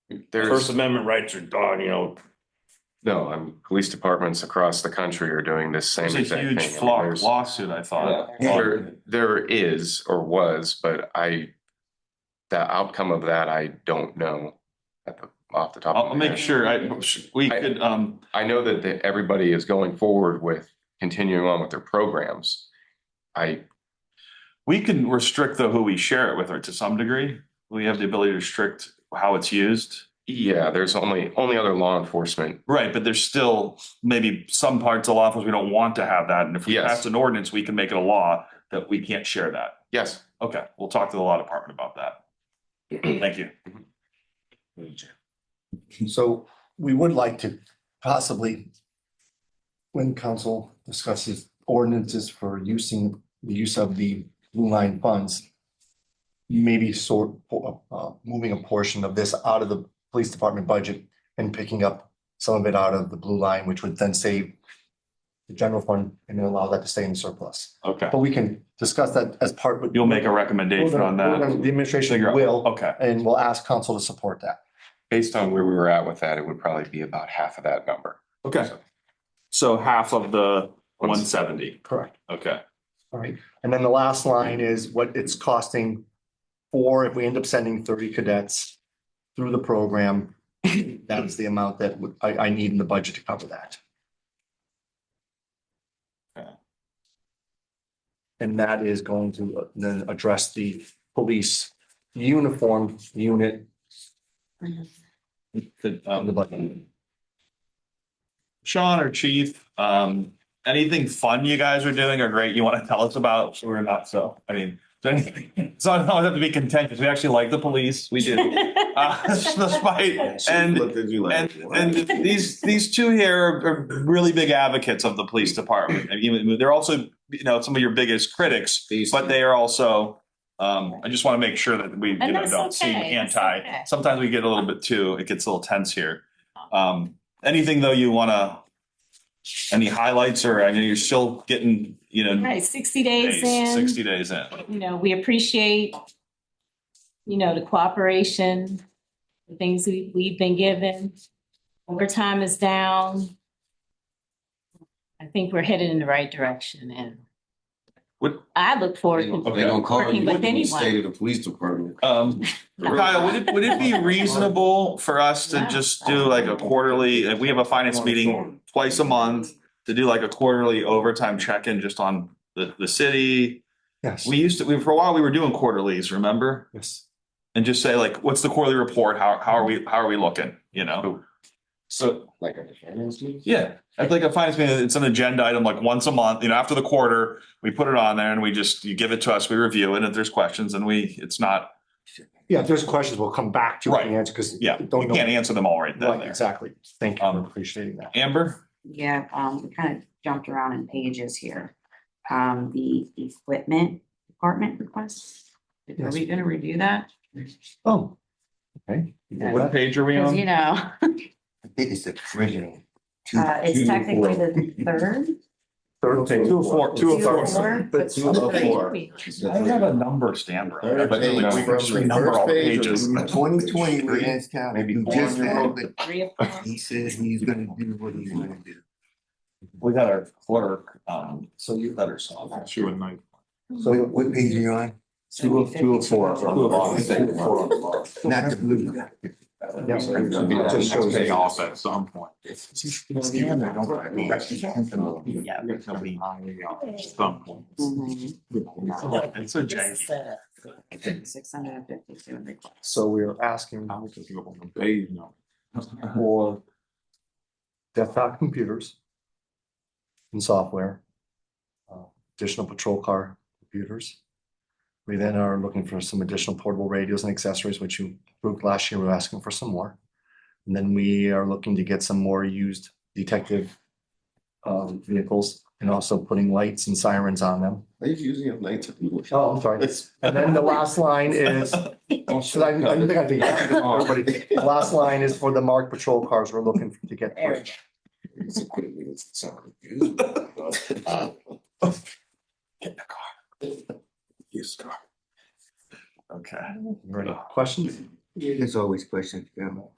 First There's, Amendment rights are done, police departments across the country are doing this same It's a exact thing. huge I mean, flock there's- lawsuit, I thought. There is or was, but the outcome of that, I don't know off the top of I'll my make head. sure we could, I know that everybody is going forward with continuing on with their programs. we can restrict though who we share it with or to some degree. We have the ability to restrict how it's used. Yeah, there's only other law enforcement. Right, but there's still maybe some parts of law enforcement, we don't want to have that. And if we Yes. pass an ordinance, we can make it a law that we can't share that. Yes. Okay, we'll talk to the law department about that. Thank you. So we would like to possibly, when council discusses ordinances for using the use of the Blue Line funds, maybe moving a portion of this out of the police department budget and picking up some of it out of the Blue Line, which would then save the general fund and then allow that to stay in surplus. Okay, But we can discuss that as part with. you'll make a recommendation on that. The administration Figure out- will, Okay, and we'll ask council to support that. Based on where we were at with that, it would probably be about half of that number. okay. So half of the 170. Correct. Okay, All right, and then the last line is what it's costing for, if we end up sending 30 cadets through the program, that is the amount that I need in the budget to cover that. Okay. And that is going to then address the police uniform unit on the budget. Sean or Chief, anything fun you guys are doing or great you want to tell us about? Or not so? I mean, so it doesn't always have to be contentious. We actually like the police. We do. Despite, and these two here are really big advocates of the police department. And even they're also, some of your biggest critics, but they are also, I just want to make sure that we And that's don't seem okay. That's anti. okay. Sometimes we get a little bit too, it gets a little tense here. Anything though you want to, any highlights or I know you're still getting, Right, 60 days in. 60 days in. We appreciate, the cooperation, the things we've been given. Overtime is down. I think we're headed in the right direction and What- I look forward to They don't call working you with with the anyone. state of the police department. Kyle, would it be reasonable for us to just do like a quarterly, if we have a finance meeting twice a month, to do like a quarterly overtime check-in just on the city? Yes. For a while, we were doing quarterlies, remember? Yes. And just say like, what's the quarterly report? How are we looking, So, Like a finance meeting? yeah, I'd like a finance meeting, it's an agenda item like once a month, after the quarter, we put it on there and you give it to us, we review it, and if there's questions, and it's not, Yeah, if there's questions, we'll come back to you and answer because. yeah, you can't answer them all right then Right, there. exactly. Thank you for appreciating that. Amber? Yeah, we kind of jumped around in pages here. The equipment department requests. Are Yes. we gonna review that? Oh, okay. What page are we Cause on? I think it's the original. It's technically the third. Third page. 204. 204. But 204. I have a number stamp. Third But page, like, we from just the renumber first all the page or pages. the- 2020, we asked Cal, Maybe we four. just had, but 3 or 4. he said he's gonna do what he's gonna do. We got our clerk, So you, letters. Sure, night. So what page are you on? 204. Not the blue. yes. It just shows it off at some point. Some point. It's so janky. 652 requests. So we're asking Page, for desktop computers and software, additional patrol car computers. We then are looking for some additional portable radios and accessories, which you approved last year. We're asking for some more. And then we are looking to get some more used detective vehicles and also putting lights and sirens on them. They usually have nights. Oh, I'm sorry. And then the last line is, should I think I did everybody. The last line is for the marked patrol cars we're looking to get. Okay. Ready? Questions? There's always questions, Cal.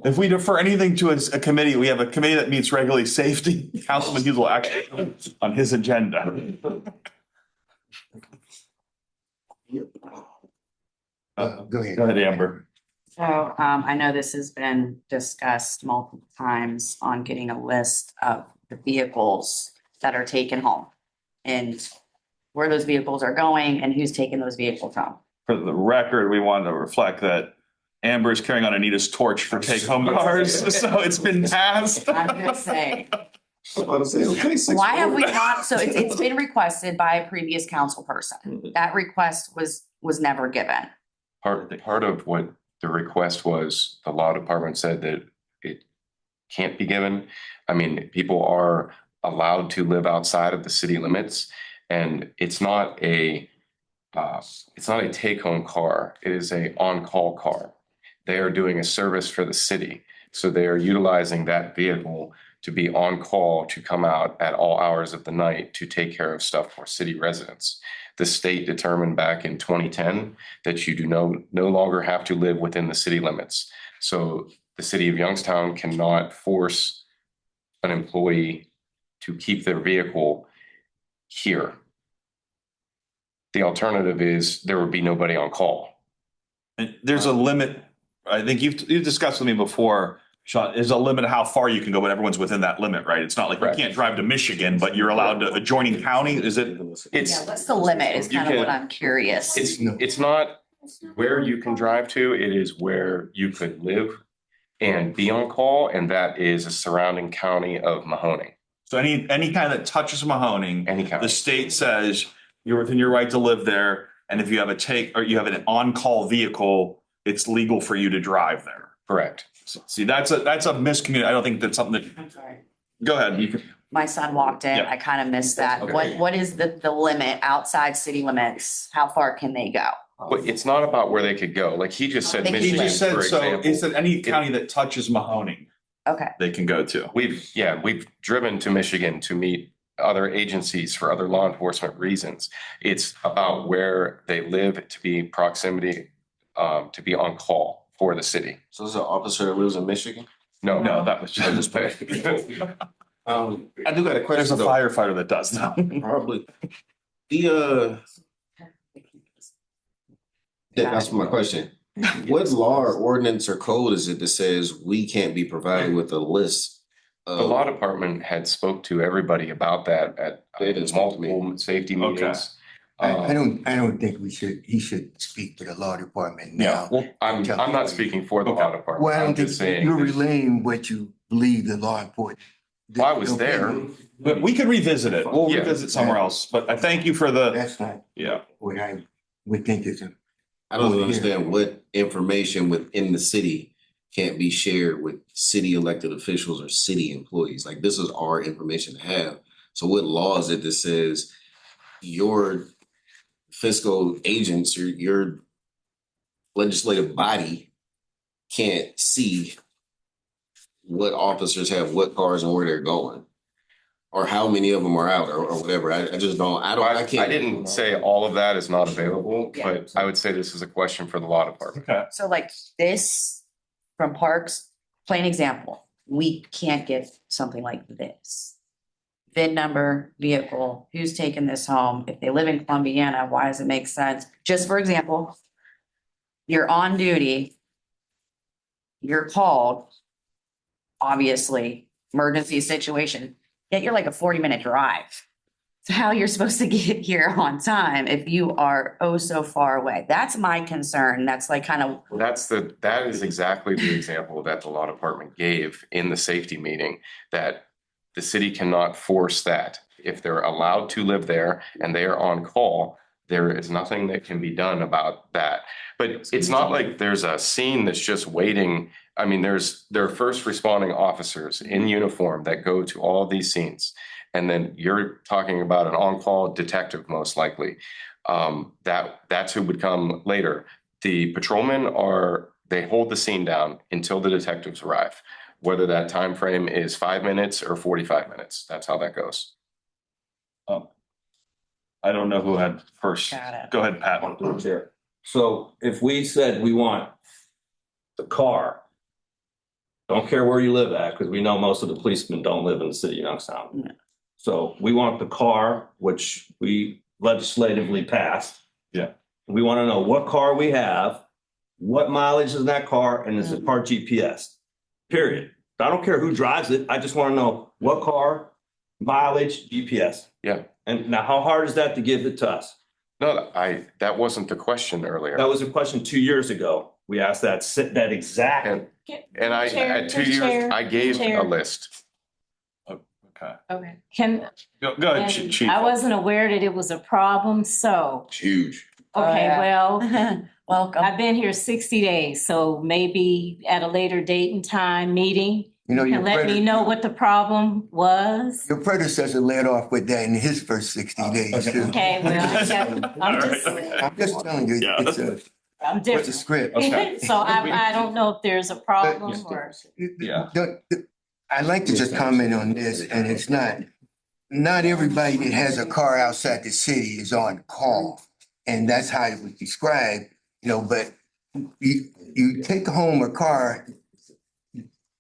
If we defer anything to a committee, we have a committee that meets regularly, safety, Councilman Hughes will actually on his agenda. Go ahead. Go ahead, Amber. So, I know this has been discussed multiple times on getting a list of the vehicles that are taken home. And where those vehicles are going and who's taking those vehicles home. For the record, we wanted to reflect that Amber is carrying on Anita's torch for take-home cars, so it's been passed. I'm just saying, Okay, why have we not, so it's been requested by a previous council person. That request was never given. Part of what the request was, the law department said that it can't be given. I mean, people are allowed to live outside of the city limits, and it's not a take-home car. It is a on-call car. They are doing a service for the city, so they are utilizing that vehicle to be on call to come out at all hours of the night to take care of stuff for city residents. The state determined back in 2010 that you do no longer have to live within the city limits. So the city of Youngstown cannot force an employee to keep their vehicle here. The alternative is there would be nobody on call. And there's a limit, I think you've discussed with me before, Sean, there's a limit of how far you can go, but everyone's within that limit, right? It's not like you Correct. can't drive to Michigan, but you're allowed to adjoining county, is it? Yeah, what's the limit is You kind of what can- I'm curious. It's not where you can drive to, it is where you could live and be on call, and that is a surrounding county of Mahoning, So any kind that touches Mahoning, any the county. state says you're within your right to live there. And if you have you have an on-call vehicle, it's legal for you to drive there. Correct. So, see, that's a miscommunication. I don't think that's something that, I'm sorry. go ahead. You can- My son walked in, Yeah. I kind of missed that. Okay. What is the limit outside city limits? How far can they go? But it's not about where they could go. Like he just said He He Michigan, just for said, so example. he said any county that touches Mahoning, Okay, they can go to. We've driven to Michigan to meet other agencies for other law enforcement reasons. It's about where they live to be proximity, to be on call for the city. So this is an officer that lives in Michigan? No, No, that was I just just. I do got a There's question a though. firefighter that does that. Probably. That's my question. What law or ordinance or code is it that says we can't be provided with a list? the law department had spoke to everybody about that at They didn't speak to me. multiple safety Okay. meetings. I don't think he should speak for the law department now. Well, I'm not speaking for the law department. Well, I I'm don't think just saying. you're relaying what you believe the law enforcement. Well, I was there. But we could revisit it. We'll Yeah. revisit somewhere else. But I thank you for the, That's not yeah. what I would think is a. I don't understand what information within the city can't be shared with city elected officials or city employees. Like this is our information to have. So what law is it that says your fiscal agents or your legislative body can't see what officers have what cars and where they're going? Or how many of them are out or whatever. I just don't, I can't. I didn't say all of that is not available, Yeah. but I would say this is a question for the law department. Okay. so like this from Parks, plain example, we can't get something like this. VIN number, vehicle, who's taking this home? If they live in Columbiana, why does it make sense? Just for example, you're on duty, you're called, obviously, emergency situation, yet you're like a 40-minute drive. So how you're supposed to get here on time if you are oh so far away? That's my concern. That's like kind of, That is exactly the example that the law department gave in the safety meeting, that the city cannot force that. If they're allowed to live there and they are on call, there is nothing that can be done about that. But it's not like there's a scene that's just waiting. I mean, there are first responding officers in uniform that go to all of these scenes. And then you're talking about an on-call detective, most likely. That's who would come later. The patrolmen they hold the scene down until the detectives arrive. Whether that time frame is 5 minutes or 45 minutes, that's how that goes. I don't know who had first. Got it. Go ahead, Pat. So if we said we want the car, don't care where you live at, because we know most of the policemen don't live in the city of Youngstown. No. So we want the car, which we legislatively passed. Yeah. We want to know what car we have what mileage is in that car and is it part GPS? Period. I don't care who drives it. I just want to know what car, mileage, GPS. Yeah. And now how hard is that to give it to us? No, that wasn't the question earlier. That was a question 2 years ago. We asked that exact. And I, at 2 years, I gave a list. Okay. Okay. Can, Go ahead, and Chief. I wasn't aware that it was a problem, so, It's huge. okay, yeah. well, Welcome. I've been here 60 days, so maybe at a later date and time meeting, You know, you can let me know what the problem was. Your predecessor led off with that in his first 60 days too. Okay, well, I'm just telling you, Yeah. it's I'm a different. script. Okay. So I don't know if there's a problem or. Yeah. I'd like to just comment on this, and it's not everybody that has a car outside the city is on call. And that's how it was described, you know, but you take home a car.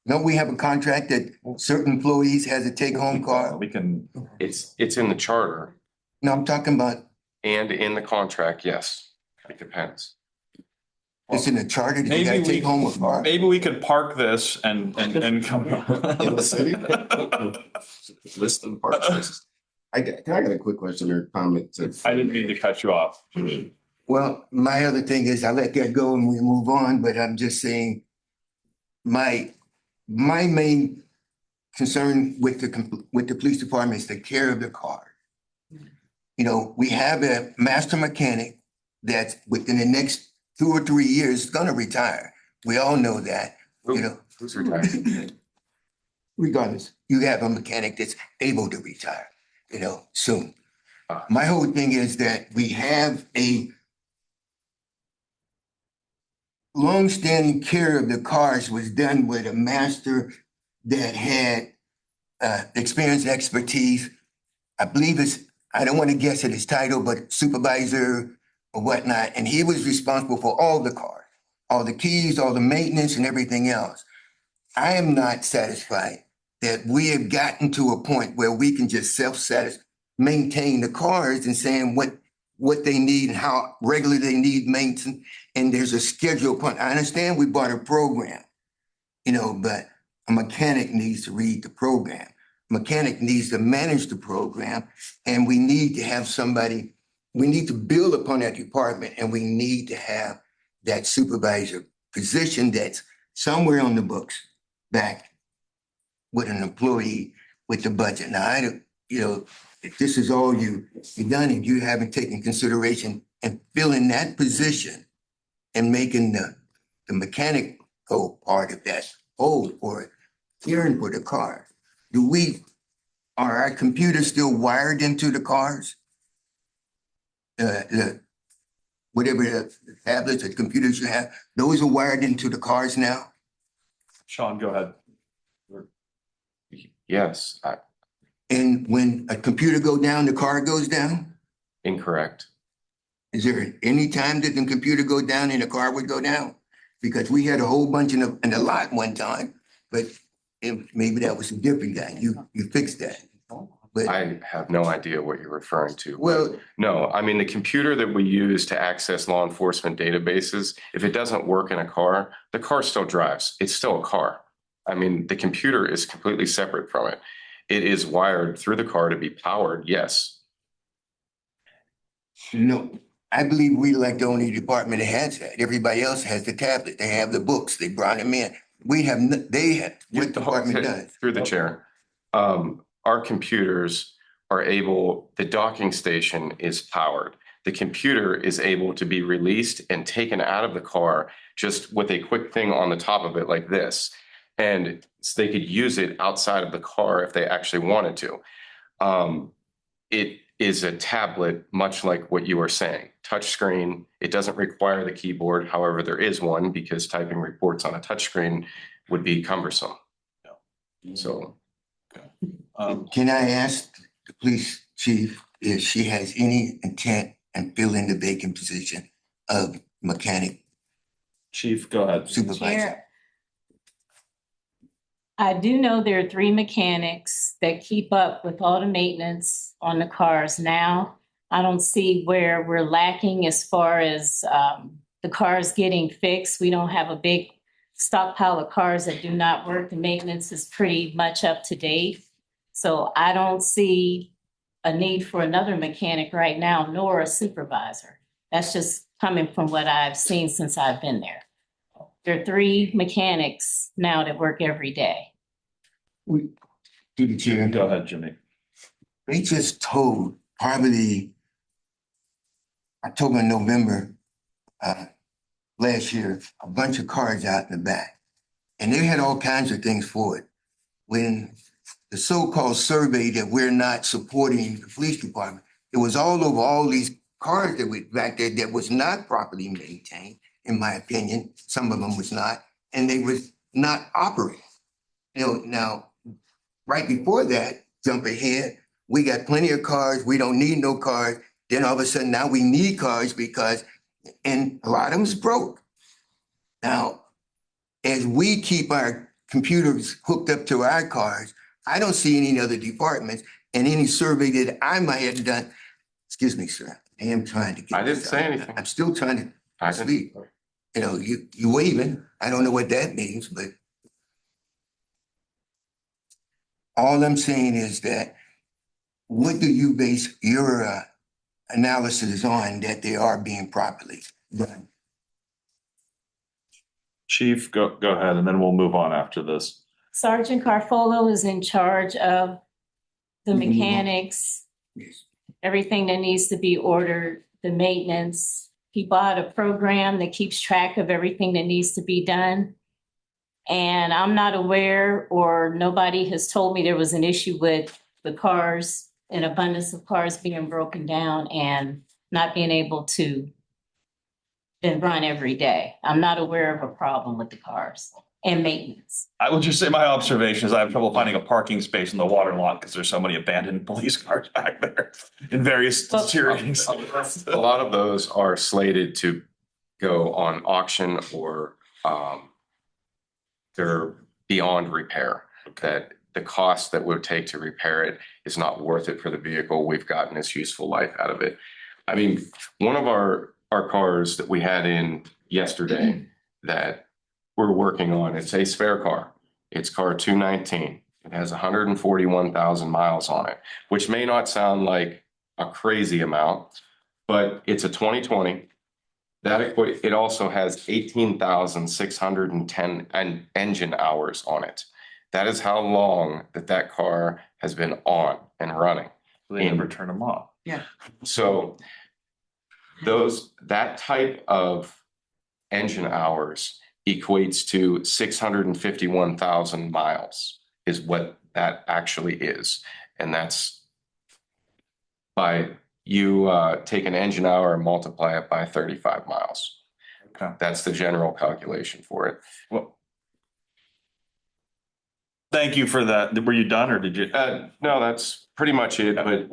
Don't we have a contract that certain employees has a take home car? We can, It's in the charter No, I'm talking about, and in the contract, yes. It depends. it's in the charter that you Maybe gotta we- take home a car. maybe we could park this and come. In the city? List of park choices. I got a quick question or comment to. I didn't mean to cut you off. Well, my other thing is I let that go and we move on, but I'm just saying my main concern with the police department is the care of the car. You know, we have a master mechanic that's within the next 2 or 3 years gonna retire. We all know that, you know. Who's retired? Regardless, you have a mechanic that's able to retire, you know, soon. Ah. My whole thing is that we have a longstanding care of the cars was done with a master that had experience and expertise. I believe I don't want to guess at his title, but supervisor or whatnot. And he was responsible for all the cars, all the keys, all the maintenance and everything else. I am not satisfied that we have gotten to a point where we can just maintain the cars and saying what they need and how regularly they need maintenance. And there's a schedule point. I understand we bought a program, you know, but a mechanic needs to read the program. Mechanic needs to manage the program, and we need to have somebody, we need to build upon that department, and we need to have that supervisor position that's somewhere on the books back with an employee with the budget. Now, you know, if this is all you've done and you haven't taken consideration and filling that position and making the mechanical part of that whole for caring for the car, are our computers still wired into the cars? Whatever the tablets or computers you have, those are wired into the cars now? Sean, go ahead. Yes, And when a computer go down, the car goes down? incorrect. Is there any time that the computer go down and the car would go down? Because we had a whole bunch in the lot one time, but maybe that was a different guy. You fixed that. But I have no idea what you're referring to. well, No, I mean, the computer that we use to access law enforcement databases, if it doesn't work in a car, the car still drives. It's still a car. I mean, the computer is completely separate from it. It is wired through the car to be powered, yes. no, I believe we like the only department that has that. Everybody else has the tablet. They have the books. They brought them in. They have, what department does? Through the chair. Our computers are able, the docking station is powered. The computer is able to be released and taken out of the car just with a quick thing on the top of it like this. And so they could use it outside of the car if they actually wanted to. It is a tablet, much like what you were saying, touchscreen. It doesn't require the keyboard. However, there is one because typing reports on a touchscreen would be cumbersome. So. Can I ask the police chief if she has any intent in filling the vacant position of mechanic Chief, go ahead. supervisor? Chair, I do know there are 3 mechanics that keep up with all the maintenance on the cars now. I don't see where we're lacking as far as the cars getting fixed. We don't have a big stockpile of cars that do not work. The maintenance is pretty much up to date. So I don't see a need for another mechanic right now, nor a supervisor. That's just coming from what I've seen since I've been there. There are 3 mechanics now that work every day. We, through the chair, Go ahead, Jimmy. they just told probably October, November, last year, a bunch of cars out in the back. And they had all kinds of things for it. When the so-called survey that we're not supporting the police department, it was all over all these cars that were back there that was not properly maintained, in my opinion. Some of them was not, and they was not operating. You know, now, right before that, jump ahead, we got plenty of cars, we don't need no cars. Then all of a sudden now we need cars because, and a lot of them's broke. Now, as we keep our computers hooked up to our cars, I don't see any other departments and any survey that I might have done. Excuse me, sir, I am trying to get. I didn't this say out. anything. I'm still trying to I didn't- speak. You know, you waving, I don't know what that means, but all I'm saying is that what do you base your analysis on that they are being properly done? Chief, go ahead, and then we'll move on after this. Sergeant Carfolo is in charge of the Mhm. mechanics, Yes. everything that needs to be ordered, the maintenance. He bought a program that keeps track of everything that needs to be done. And I'm not aware, or nobody has told me there was an issue with the cars, an abundance of cars being broken down and not being able to then run every day. I'm not aware of a problem with the cars and maintenance. I will just say my observation is I have trouble finding a parking space in the water lot because there's so many abandoned police cars back there in various deteriorating. A lot of those are slated to go on auction or they're beyond repair. That the cost that would take to repair it is not worth it for the vehicle. We've gotten its useful life out of it. I mean, one of our cars that we had in yesterday that we're working on, it's a spare car. It's car 219. It has 141,000 miles on it, which may not sound like a crazy amount, but it's a 2020. It also has 18,610 engine hours on it. That is how long that car has been on and running. They never turn them off. So that type of engine hours equates to 651,000 miles is what that actually is. And that's by you take an engine hour and multiply it by 35 miles. Okay. That's the general calculation for it. Well, thank you for that. Were you done or did you? No, that's pretty much it, but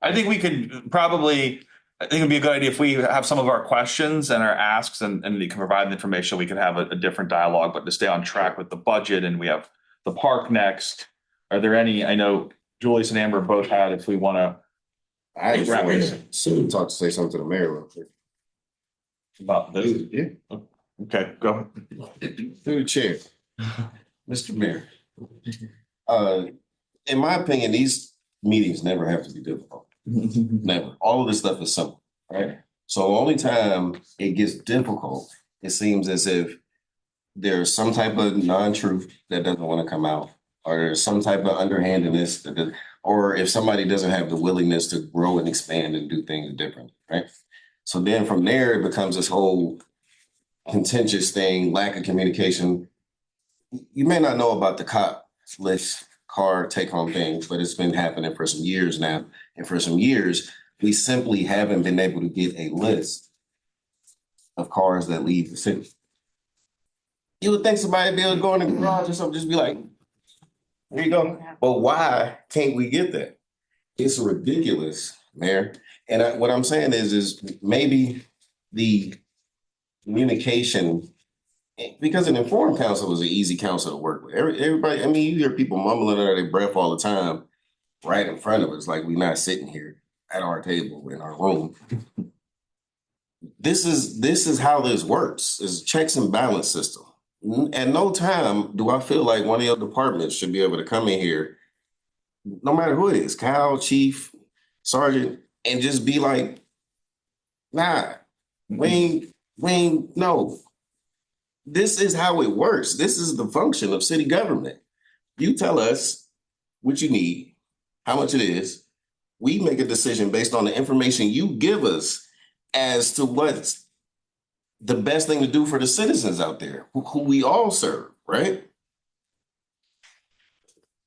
I think we could probably, I think it'd be a good idea if we have some of our questions and our asks and they can provide the information, we can have a different dialogue, but to stay on track with the budget and we have the park next. Are there any, I know Julius and Amber both had, if we want to. I soon talk to say something to the mayor real quick. About this. Yeah. Okay, go. Through the chair. Mr. Mayor. In my opinion, these meetings never have to be difficult. Never. All of this stuff is simple, right? So the only time it gets difficult, it seems as if there's some type of non-truth that doesn't want to come out, or there's some type of underhandedness, or if somebody doesn't have the willingness to grow and expand and do things different, right? So then from there, it becomes this whole contentious thing, lack of communication. You may not know about the cop list car take-home thing, but it's been happening for some years now. And for some years, we simply haven't been able to get a list of cars that leave the city. You would think somebody would be able to go in the garage or something, just be like, here you go. But why can't we get that? It's ridiculous, Mayor. And what I'm saying is maybe the communication, because an informed council is an easy council to work with. Everybody, I mean, you hear people mumbling under their breath all the time right in front of us, like we're not sitting here at our table in our room. this is how this works, is checks and balance system. At no time do I feel like one of your departments should be able to come in here, no matter who it is, Cal, chief, sergeant, and just be like, nah, no. This is how it works. This is the function of city government. You tell us what you need, how much it is. We make a decision based on the information you give us as to what's the best thing to do for the citizens out there, who we all serve, right?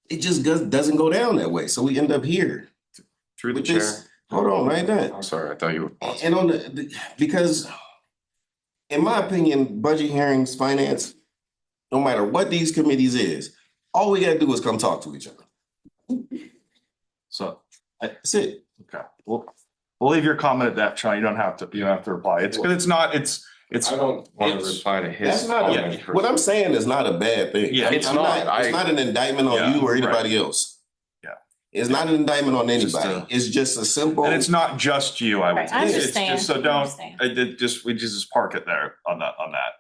It just doesn't go down that way. So we end up here. Through the with chair. this. Hold on, right there. I'm sorry, I thought you were. And on because in my opinion, budget hearings, finance, no matter what these committees is, all we gotta do is come talk to each other. So, That's it. okay, we'll leave your comment at that, Sean. You don't have to reply. It's because it's I don't want to it's- reply to his. That's not, comment what I'm saying is not a bad thing. Yeah, it's I'm not. It's not an indictment on Yeah, you or right. anybody else. Yeah. It's not an indictment on Just anybody. It's just a simple. and it's not just you, I would Right, I say. It's understand, just, so I don't, understand. we just park it there on that,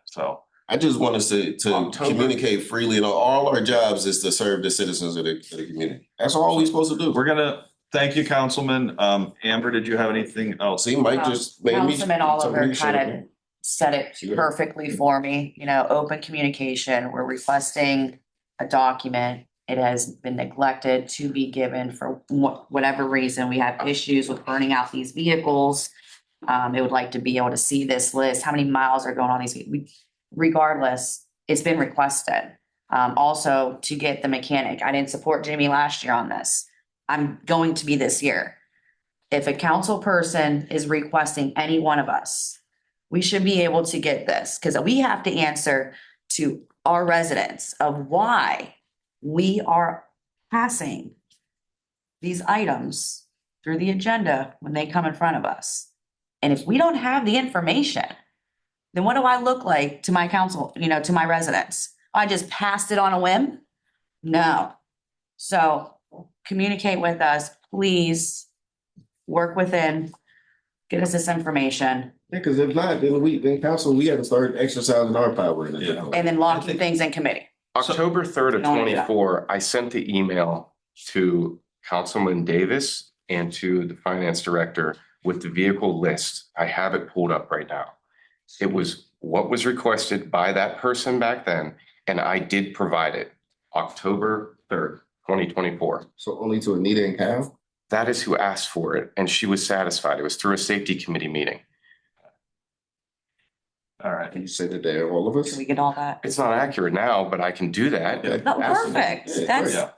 so. I just want us to October. communicate freely, and all our jobs is to serve the citizens of the community. That's all we're supposed to do. We're gonna, thank you, Councilman. Amber, did you have anything else? See, Mike just made me. Councilman Oliver somebody kind should- of said it Sure. perfectly for me, open communication. We're requesting a document. It has been neglected to be given for whatever reason. We have issues with burning out these vehicles. They would like to be able to see this list, how many miles are going on these. Regardless, it's been requested. Also to get the mechanic. I didn't support Jimmy last year on this. I'm going to be this year. If a council person is requesting any one of us, we should be able to get this because we have to answer to our residents of why we are passing these items through the agenda when they come in front of us. And if we don't have the information, then what do I look like to my council, to my residents? I just passed it on a whim? No. So communicate with us, please. Work within, get us this information, Yeah, because if not, then council, we have to start exercising our power in it. Yeah. and then locking things in committee. October 3rd of No, yeah. 24, I sent the email to Councilman Davis and to the finance director with the vehicle list. I have it pulled up right now. It was what was requested by that person back then, and I did provide it. October 3rd, 2024. So only to Anita and Cal? That is who asked for it, and she was satisfied. It was through a safety committee meeting. All right. And you said that they're all of us? Can we get all that? It's not accurate now, but I can do that. Yeah. No, perfect. Yeah, That's, Yeah.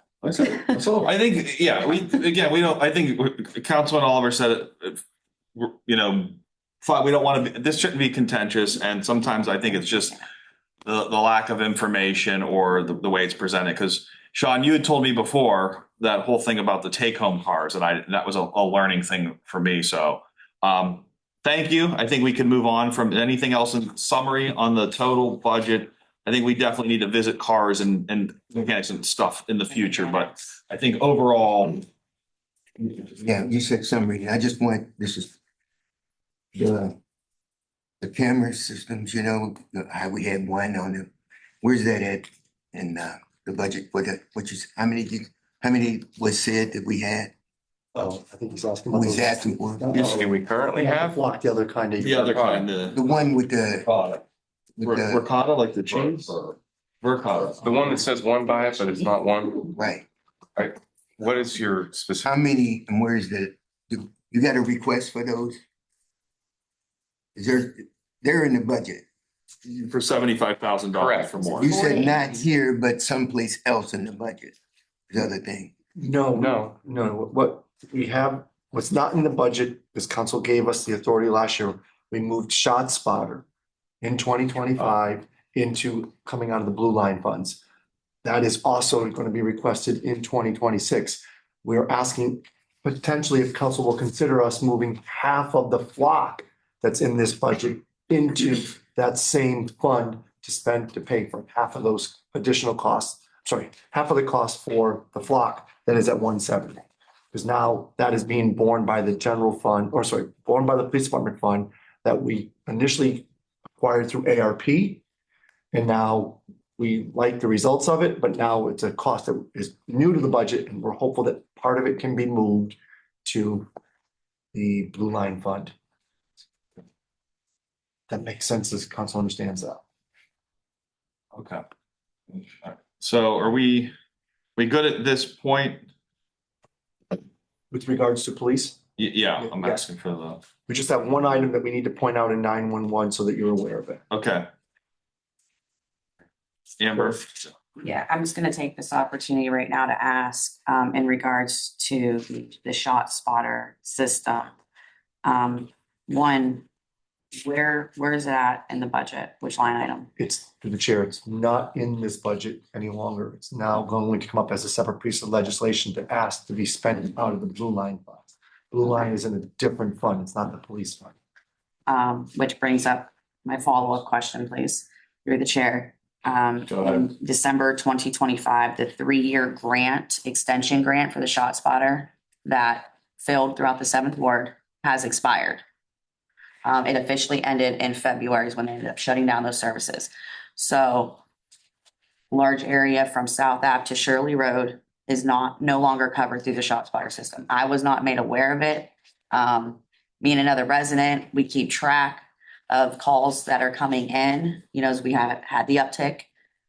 That's all. I think, yeah, I think Councilman Oliver said it, fine, we don't want to, this shouldn't be contentious, and sometimes I think it's just the lack of information or the way it's presented, because Sean, you had told me before that whole thing about the take-home cars, and that was a learning thing for me, so, thank you. I think we can move on from anything else in summary on the total budget. I think we definitely need to visit cars and mechanics and stuff in the future, but I think overall, Yeah, you said summary. I just want, this is the camera systems, how we had one on the, where's that at? In the budget for the, how many was said that we had? Oh, I think he's asking. Who was asking for? Do we currently have? Block the other kind of. the other kind of. The one with the, with the, Ricotta, like the cheese? Ricotta. The one that says one by it, but it's not one. right. What is your specific? How many and where's the, you got a request for those? They're in the budget. For $75,000 Correct. for more. You said not here, but someplace else in the budget. The other thing. No. What we have, what's not in the budget, because council gave us the authority last year, we moved Shot Spotter in 2025 into coming out of the Blue Line funds. That is also going to be requested in 2026. We are asking potentially if council will consider us moving half of the flock that's in this budget into that same fund to pay for half of those additional costs. Half of the cost for the flock that is at 170. Because now that is being borne by the general fund, borne by the police department fund, that we initially acquired through ARP. And now we like the results of it, but now it's a cost that is new to the budget, and we're hopeful that part of it can be moved to the Blue Line Fund. That makes sense as council understands that. Okay. So are we good at this point? With regards to police, Yeah, I'm Yeah. asking for the, we just have one item that we need to point out in 911 so that you're aware of it. okay. Amber, Yeah, I'm just gonna take this opportunity right now to ask, in regards to the shot spotter system. One, where is it at in the budget? Which line item? It's through the chair. It's not in this budget any longer. It's now going to come up as a separate piece of legislation to ask to be spent out of the Blue Line Fund. Blue Line is in a different fund. It's not the police fund. Which brings up my follow-up question, please, through the chair. In December 2025, the 3-year grant, extension grant for the shot spotter that filled throughout the 7th ward has expired. It officially ended in February is when they ended up shutting down those services. So large area from South Ave to Shirley Road is no longer covered through the shot spotter system. I was not made aware of it. Me and another resident, we keep track of calls that are coming in, as we have had the uptick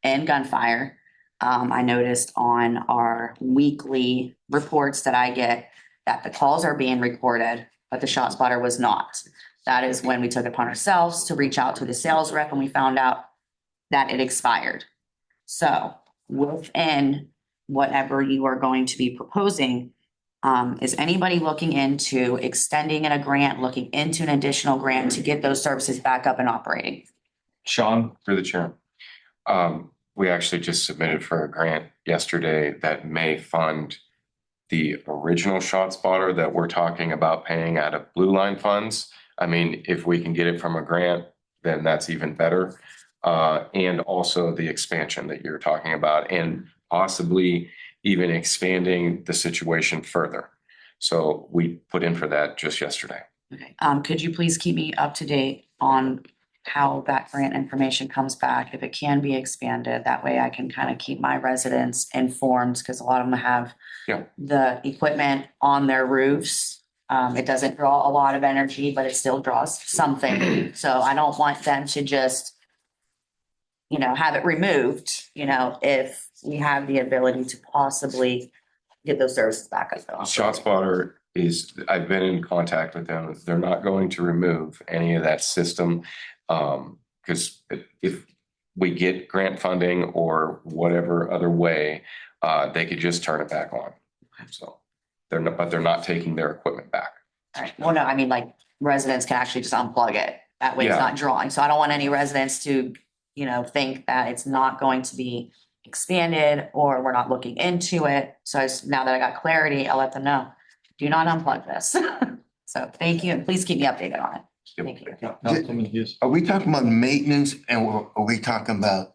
in gunfire. I noticed on our weekly reports that I get that the calls are being recorded, but the shot spotter was not. That is when we took it upon ourselves to reach out to the sales rep and we found out that it expired. So within whatever you are going to be proposing, is anybody looking into extending in a grant, looking into an additional grant to get those services back up and operating? Sean, Through the chair. We actually just submitted for a grant yesterday that may fund the original shot spotter that we're talking about paying out of Blue Line funds. I mean, if we can get it from a grant, then that's even better. And also the expansion that you're talking about, and possibly even expanding the situation further. So we put in for that just yesterday. Okay. Could you please keep me up to date on how that grant information comes back, if it can be expanded? That way I can kind of keep my residents informed, because a lot of them have Yeah. the equipment on their roofs. It doesn't draw a lot of energy, but it still draws something. So I don't want them to just, have it removed, if we have the ability to possibly get those services back up. Shot spotter I've been in contact with them. They're not going to remove any of that system. Because if we get grant funding or whatever other way, they could just turn it back on. So but they're not taking their equipment back. All right. Well, no, I mean, like, residents can actually just unplug it. That way it's Yeah. not drawing. So I don't want any residents to, think that it's not going to be expanded or we're not looking into it. So now that I got clarity, I'll let them know. Do not unplug this. So thank you, and please keep me updated on it. Thank you. Councilman Hughes. Are we talking about maintenance and are we talking about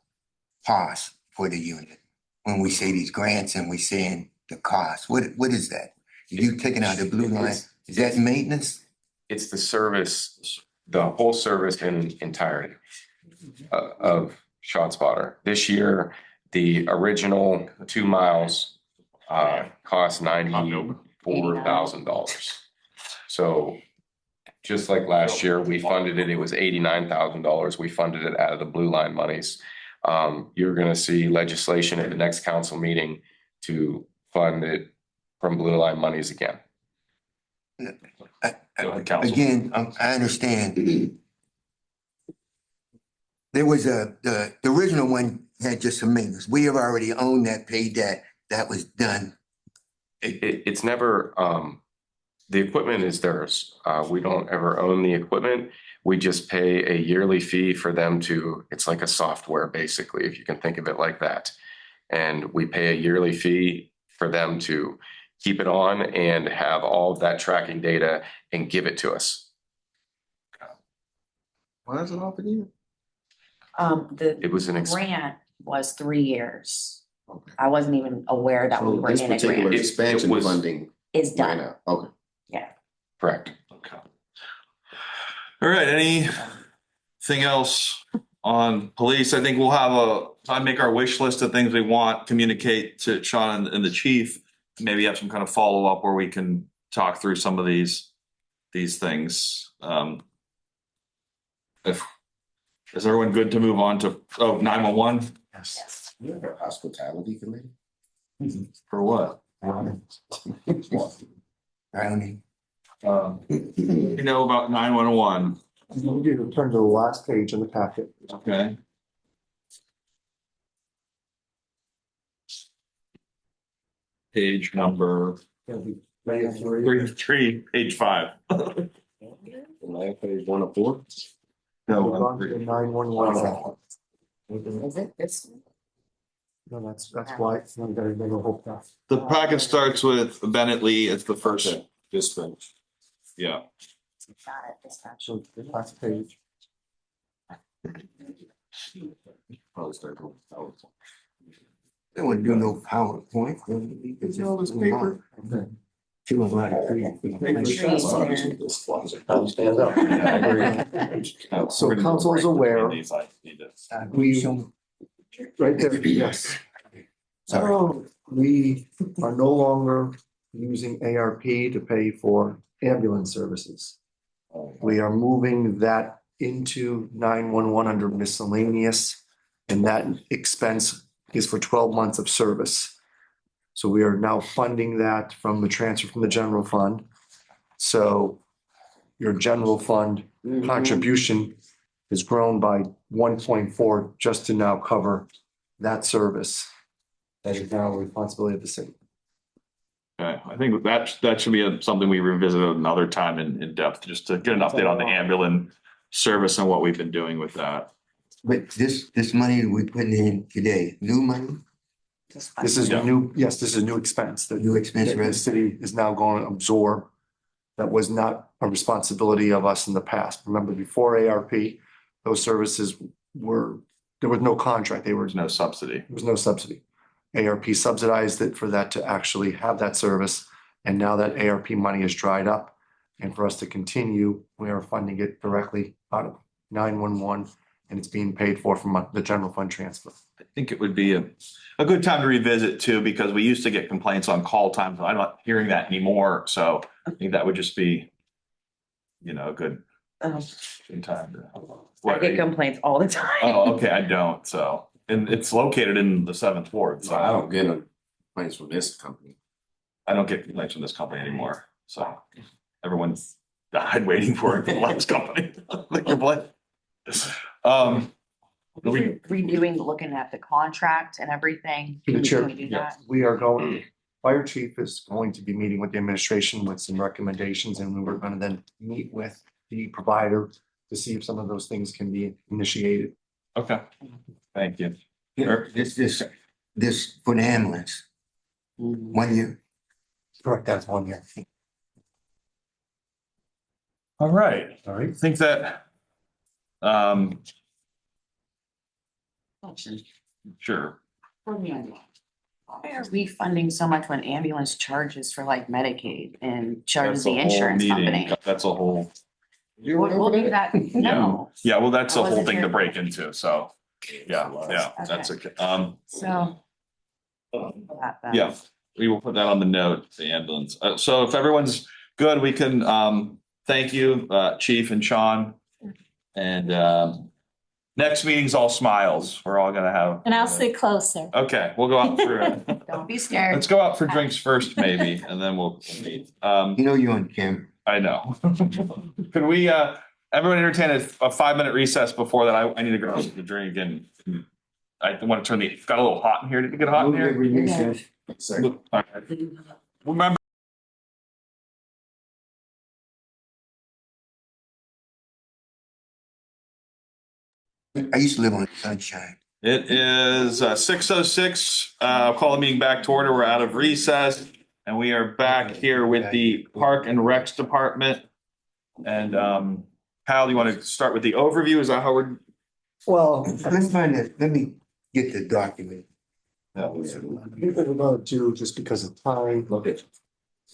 cost for the unit? When we say these grants and we saying the cost, what is that? You taking out the Blue Line, is that maintenance? It's the service, the whole service in entirety of ShotSpotter. This year, the original 2 miles cost $94,000. So just like last year, we funded it. It was $89,000. We funded it out of the Blue Line monies. You're going to see legislation at the next council meeting to fund it from Blue Line monies again. Go ahead, Council. Again, I understand. There was the original one had just some maintenance. We have already owned that, paid that. That was done. It's never, the equipment is theirs. We don't ever own the equipment. We just pay a yearly fee for them it's like a software, basically, if you can think of it like that. And we pay a yearly fee for them to keep it on and have all of that tracking data and give it to us. Why is it off again? It was an Grant was 3 years. I wasn't even aware that we So were this in a particular grant. expansion It was- funding Is right done. now, okay. correct. Okay. All right, anything else on police? I think we'll make our wish list of things we want, communicate to Sean and the chief. Maybe have some kind of follow-up where we can talk through some of these things. Is everyone good to move on to 911? Yes. You have a hospitality committee? For what? Brownie. You know about 911, You turn to the last page in the packet. okay? Page number page 5. Page 1 of 4? No, 911. Is it this? No, that's why it's not very big a whole path. the packet starts with Bennett Lee. It's the first, Dispatch. yeah. Got it, dispatch. So the last page. Probably start with. They wouldn't do no PowerPoint. It's all this paper. She was like. So council is aware, we, right there, yes. Sorry. We are no longer using ARP to pay for ambulance services. We are moving that into 911 under miscellaneous, and that expense is for 12 months of service. So we are now funding that from the transfer from the general fund. So your general fund contribution has grown by 1.4 just to now cover that service. That is now a responsibility of the city. Okay, I think that should be something we revisit another time in depth, just to get an update on the ambulance service and what we've been doing with that. But this money we're putting in today, new money, This is Yeah. new, yes, this is a new expense that new expense, the right? city is now going to absorb. That was not a responsibility of us in the past. Remember, before ARP, those services there was no contract. There's no subsidy. There was no subsidy. ARP subsidized it for that to actually have that service. And now that ARP money is dried up, and for us to continue, we are funding it directly out of 911, and it's being paid for from the general fund transfer. I think it would be a good time to revisit too, because we used to get complaints on call times. I'm not hearing that anymore. So I think that would just be, a good time to. I get complaints all the time. Oh, okay, I don't. So, and it's located in the 7th ward. So I don't get a complaints from this company. I don't get complaints from this company anymore. So everyone's died waiting for it from the last company. They complain. Redoing, looking at the contract and everything. To the chair, Can we do that? we are going, fire chief is going to be meeting with the administration with some recommendations, and we're going to then meet with the provider to see if some of those things can be initiated. Okay, thank you. Yeah, this for the ambulance, 1 year. Correct, that's 1 year. All right. All right. I think that, sure. Why are we funding so much when ambulance charges for like Medicaid and charges That's a the whole insurance meeting. company? That's a whole, We'll do that, no, yeah, well, that's I a whole wasn't thing to sure. break into. So, yeah, that's okay. so. that then. Yeah, we will put that on the note, the ambulance. So if everyone's good, we can, thank you, Chief and Sean. And, next meeting's all smiles. We're all gonna have. And I'll sit closer. Okay, we'll go out for, Don't be scared. let's go out for drinks first, maybe, and then we'll meet. You know you're on camera. I know. Could we, everyone entertain a 5-minute recess before that? I need to go to the drink and I want to turn it's got a little hot in here. Did it get hot in here? All right. Remember. I used to live on Sunshine. It is 6:06. Call the meeting back to order. We're out of recess. And we are back here with the Park and Recs Department. And Kyle, do you want to start with the overview? Is that how we're? Well, Let's find it, let me get the document. we're going to do just because of time. Okay.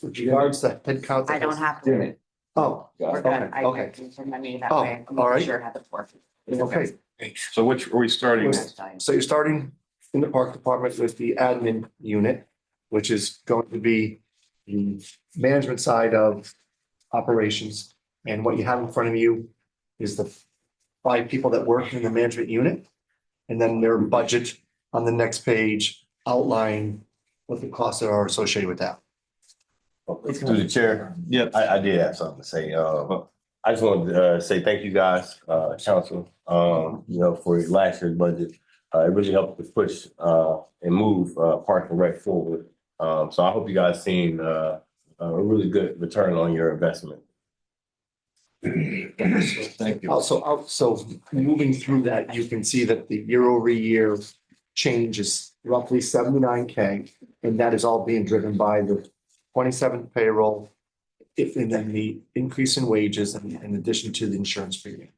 With regards to head count. I don't have to. Oh, We're okay, good. I okay, do from my meeting that Oh, way. I'm all right. Sure had the fourth. okay. So which are we starting with? So you're starting in the park department with the admin unit, which is going to be the management side of operations. And what you have in front of you is the 5 people that work in the management unit. And then their budget on the next page outline what the costs are associated with that. Through the chair, Yeah. I did have something to say. I just wanted to say thank you guys, council, for last year's budget. It really helped to push and move Park and Rec forward. So I hope you guys seen a really good return on your investment. Thank you. Also, moving through that, you can see that the year over year change is roughly 79K. And that is all being driven by the 27th payroll. And then the increase in wages in addition to the insurance premium.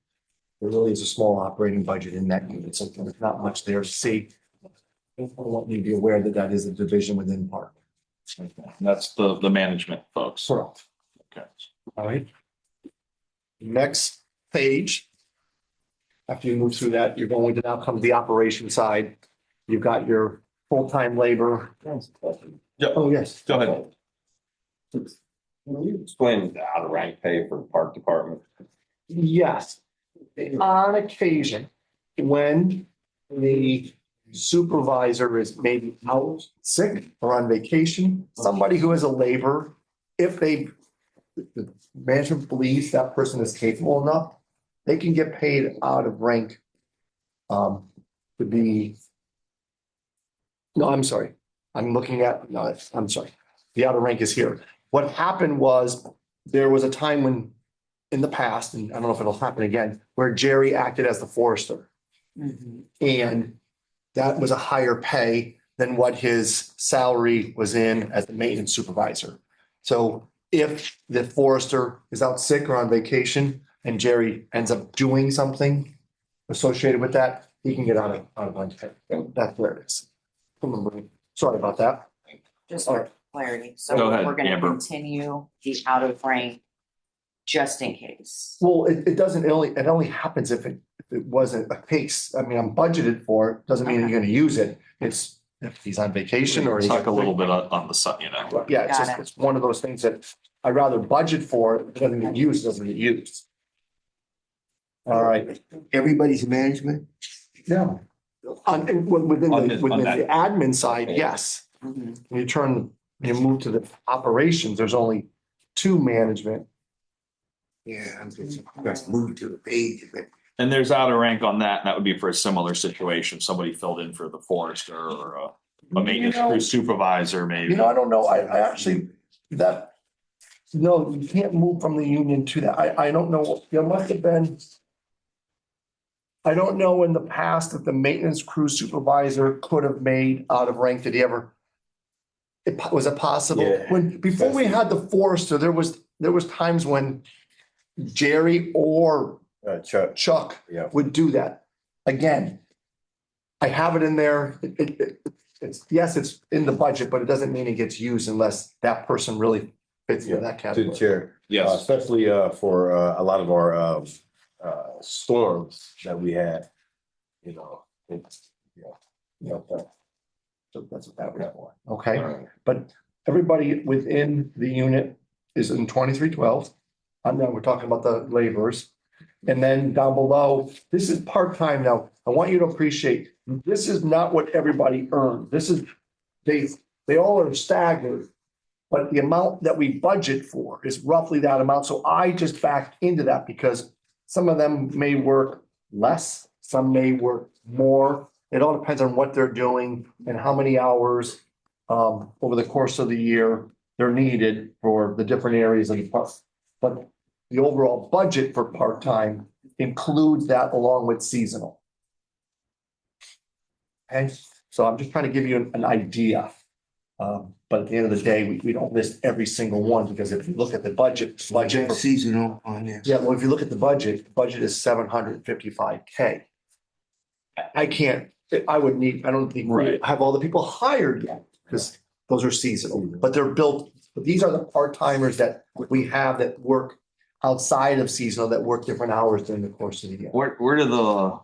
There really is a small operating budget in that unit, so there's not much there to see. I want you to be aware that that is a division within Park. That's the management folks. Correct. Okay. All right. Next page. After you move through that, you're going to now come to the operation side. You've got your full-time labor. Yeah. Oh, yes. Go ahead. Can you explain the out of rank pay for the park department? Yes. On occasion, when the supervisor is maybe out sick or on vacation, somebody who is a laborer, if the management believes that person is capable enough, they can get paid out of rank. To be. No, I'm sorry. I'm looking at, no, I'm sorry. The outer rank is here. What happened was there was a time when in the past, and I don't know if it'll happen again, where Jerry acted as the forester. And that was a higher pay than what his salary was in as the maintenance supervisor. So if the forester is out sick or on vacation and Jerry ends up doing something associated with that, he can get out of line pay. That's where it is. Sorry about that. Just All for right. clarity, Go so ahead, we're gonna Amber. continue the out of rank just in case. Well, it doesn't, it only happens if it wasn't a case. I mean, I'm budgeted for it, doesn't mean you're gonna use it. It's if he's on vacation or. Talk a little bit on the side, Yeah, it's Got just, it. it's one of those things that I'd rather budget for, it doesn't get used, doesn't get used. All right, Everybody's management? no. Within On the that. admin side, yes. Mhm. When you move to the operations, there's only 2 management. Yeah, I'm just moved to the page, but And there's out of rank on that, and that would be for a similar situation. Somebody filled in for the forester or a maintenance crew supervisor, maybe. I don't know, I actually, no, you can't move from the union to that, I don't know, there must have been. I don't know in the past if the maintenance crew supervisor could have made out of rank, did he ever? Was it possible? Yeah. Before we had the forester, there was times when Jerry or Chuck, Chuck yeah. would do that. Again, I have it in there. Yes, it's in the budget, but it doesn't mean it gets used unless that person really fits in that To the category. chair. Yes. Especially for a lot of our storms that we had, it's, So that's what that was for. Okay, but everybody within the unit is in 2312. And then we're talking about the laborers. And then down below, this is part-time now. I want you to appreciate, this is not what everybody earned. This is, they all are staggered. But the amount that we budget for is roughly that amount. So I just backed into that because some of them may work less, some may work more. It all depends on what they're doing and how many hours over the course of the year they're needed for the different areas of the park. But the overall budget for part-time includes that along with seasonal. Okay, so I'm just trying to give you an idea. But at the end of the day, we don't list every single one because if you look at the budget for seasonal on there. yeah, well, if you look at the budget is 755K. I can't, I would need, I don't think we Right. have all the people hired yet, because those are seasonal, but they're built, but these are the part-timers that we have that work outside of seasonal that work different hours during the course of the year. Where do the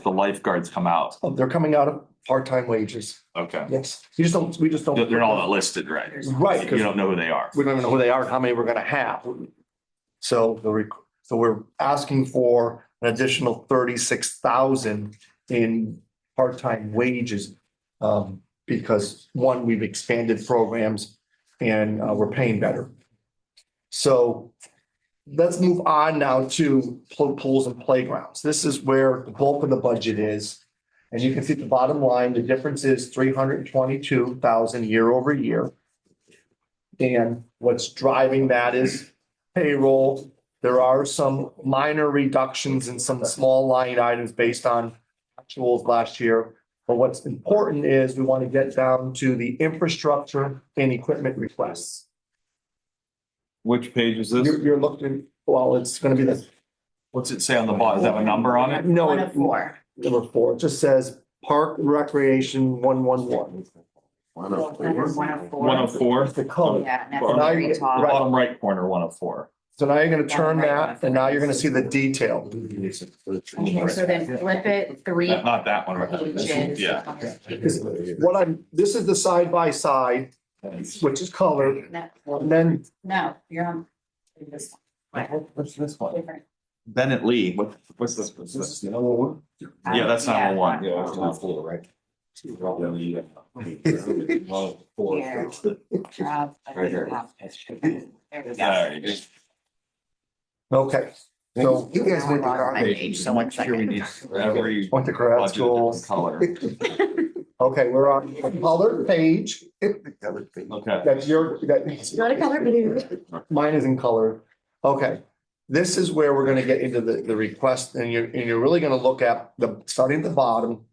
lifeguards come out? Oh, they're coming out of part-time wages. Okay. Yes, we just don't. They're all listed, right? Right, You 'cause don't know who they are. we don't even know who they are and how many we're gonna have. So we're asking for an additional 36,000 in part-time wages. Because one, we've expanded programs and we're paying better. So let's move on now to pools and playgrounds. This is where the bulk of the budget is. And you can see at the bottom line, the difference is 322,000 year over year. And what's driving that is payroll. There are some minor reductions in some small line items based on actuals last year. But what's important is we want to get down to the infrastructure and equipment requests. Which page is this? You're looking, well, it's gonna be this. What's it say on the bottom? Does it have a number on it? No, One of four. number 4, it just says Park Recreation 111. One of four. 104? It's the color. Yeah, and at the Bottom very right. top. Bottom right corner, 104. So now you're gonna turn that and now you're gonna see the detail. Okay, so then flip it three Not that one. pages. Yeah. This is the side by side, which is colored, and then No, you're on this one. What's this one? Different. Bennett Lee. What's this? Yeah, that's not one. Yeah. Yeah, that's not Here. Right here. There we go. There you go. okay. So You guys went to On my college. page, so one Sure we second. need every went to grad budget school. different color. Okay, we're on the colored page. Okay. That's Not a color blue. mine is in color. Okay, this is where we're gonna get into the request, and you're really gonna look at starting at the bottom.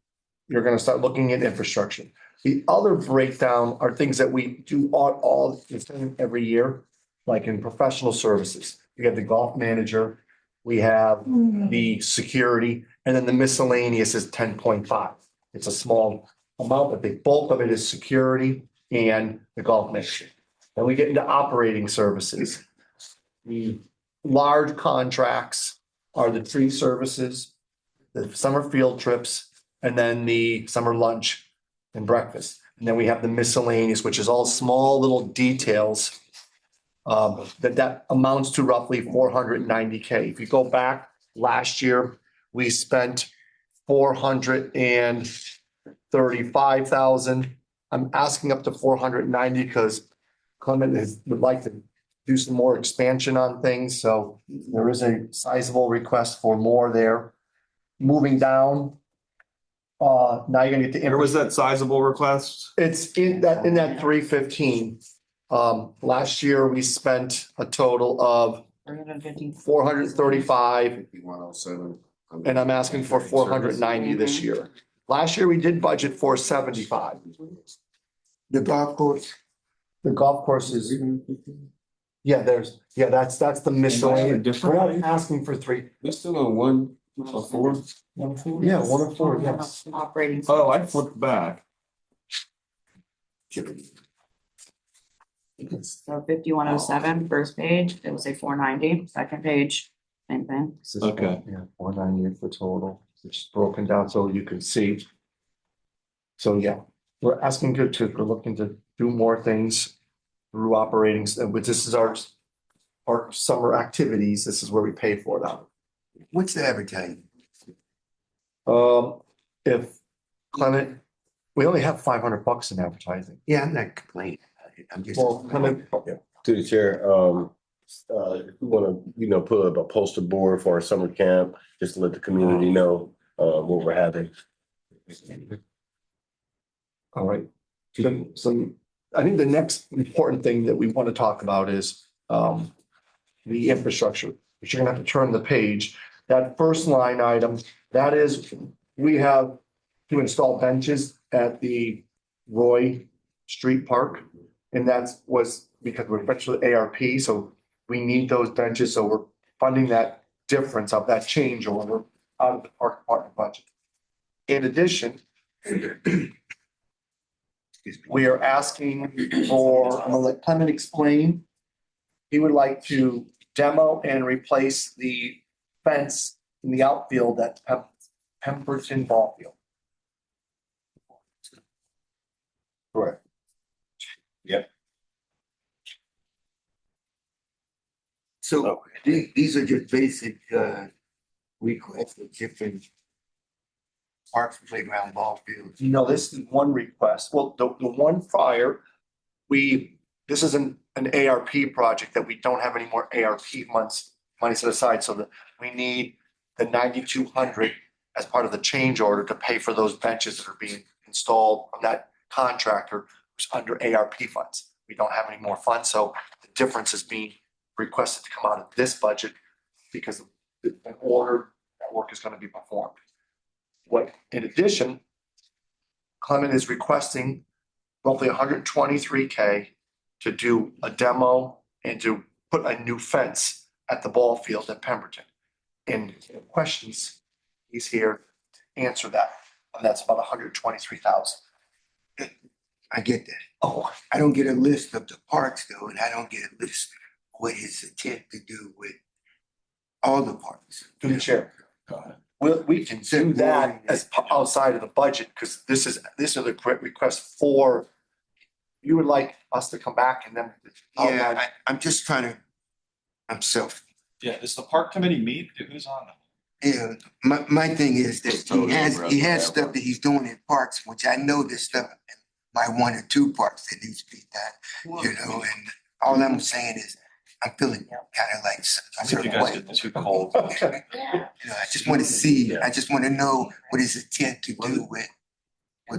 You're gonna start looking at infrastructure. The other breakdown are things that we do all the same every year, like in professional services. We have the golf manager, we have the security, and then the miscellaneous is 10.5. It's a small amount, but the bulk of it is security and the golf manager. Then we get into operating services. The large contracts are the tree services, the summer field trips, and then the summer lunch and breakfast. And then we have the miscellaneous, which is all small little details. That amounts to roughly 490K. If you go back last year, we spent 435,000. I'm asking up to 490 because Clement would like to do some more expansion on things, so there is a sizable request for more there. Moving down. Now you're gonna get to. Where was that sizable request? It's in that 315. Last year we spent a total of 435, 5107. and I'm asking for 490 this year. Last year we did budget 475. The golf course. The golf course is. That's the miscellaneous. We're not asking for 3. We're still on 104. Yeah, 104, yes. Operating. Oh, I flipped back. So 5107, first page, it will say 490. Second page, same thing. Okay. Yeah, 498 for total, which is broken down so you can see. So yeah, we're asking we're looking to do more things through operating, but this is our summer activities. This is where we pay for them. What's the advertising? If Clement, we only have $500 in advertising. Yeah, I'm not complaining about it. I'm just. Well, Clement, To the chair, if we wanna, put up a poster board for our summer camp, just to let the community know, what we're having. all right. I think the next important thing that we want to talk about is the infrastructure, which you're gonna have to turn the page. That first line item, that is, we have to install benches at the Roy Street Park. And was because we're eventually ARP, so we need those benches, so we're funding that difference of that change order out of the park department budget. In addition, we are asking for, I'm gonna let Clement explain. He would like to demo and replace the fence in the outfield at Pemberton Ball Field. Correct. So these are just basic requests of different parks, playground, ball fields. No, this is one request. Well, the one prior, this is an ARP project that we don't have any more ARP money set aside, so that we need the 9,200 as part of the change order to pay for those benches that are being installed from that contractor who's under ARP funds. We don't have any more funds, so the difference is being requested to come out of this budget because in order that work is going to be performed. In addition, Clement is requesting roughly 123K to do a demo and to put a new fence at the ball field at Pemberton. And questions, he's here to answer that. And that's about 123,000. I get that. Oh, I don't get a list of the parks though, and I don't get a list of what his intent to do with all the parks. through the chair. We can do that as outside of the budget, because these are the correct requests for, you would like us to come back and then. Yeah, I'm just trying to, I'm self. Yeah, does the park committee meet? Who's on it? Yeah, my thing is that he has stuff that he's doing in parks, which I know there's stuff in my 1 or 2 parks that needs to be done, you know, and all I'm saying is I'm feeling kind of like I think you guys get too cold. You know, I just want to see, I just want to know what his intent to do with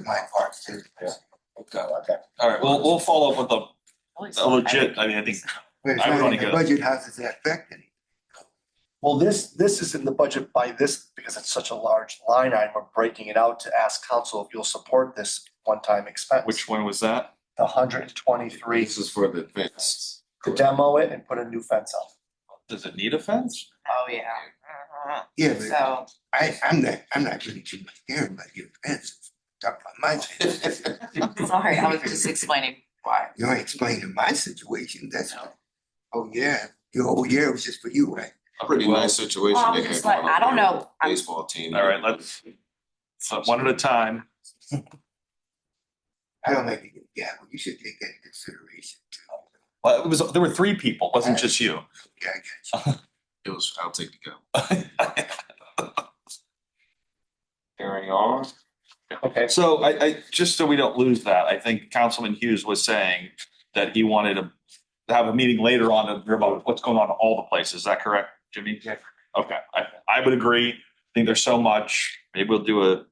my parks too. Okay. All right, we'll follow up with a legit, I mean, I think, But it's I would not wanna in the go. budget, how does that affect it? Well, this is in the budget by this, because it's such a large line item, we're breaking it out to ask council if you'll support this one-time expense. which one was that? The 123 This is for the fence. to demo it and put a new fence up. Does it need a fence? Oh, yeah. Yeah, but So, I'm not really too much caring about your fence. Talk about my situation. sorry, I was just explaining why. You ain't explaining my situation, that's, oh yeah, it was just for you, right? Pretty nice situation. Well, they I'm just got like, going I don't on know. with the Baseball team. All right, let's, so one at a time. I don't like to get gavel, you should take that into consideration too. Well, there were 3 people, it wasn't just you. Yeah, I got you. I'll take the go. Carrying on. Okay. So I, just so we don't lose that, I think Councilman Hughes was saying that he wanted to have a meeting later on to hear about what's going on in all the places. Is that correct, Jimmy? Yeah. Okay, I would agree. I think there's so much. Maybe we'll do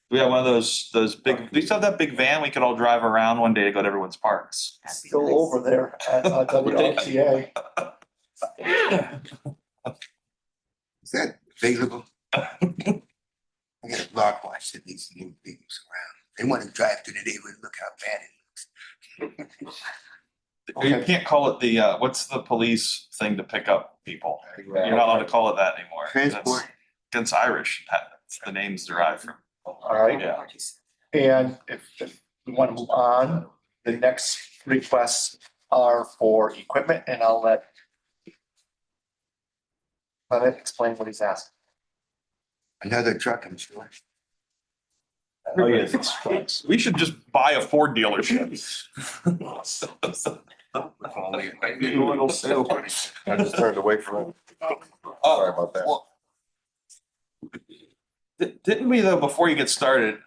we have one of those big, we used to have that big van we could all drive around one day to go to everyone's parks. Still over there at WRTA. Is that available? I got a blog watch that needs to move things around. They want to drive through the neighborhood, look how bad it looks. You can't call it the, what's the police thing to pick up people? You're not allowed to call it that anymore. Transport. That's Irish. That's the name's derived from. All right. Yeah. And if we want to move on, the next requests are for equipment, and I'll let Clement explain what he's asking. Another truck, I'm sure. Oh, yeah, it's trucks. We should just buy a Ford dealership. I just turned away from it. Sorry about that. Well, didn't we though, before you get started,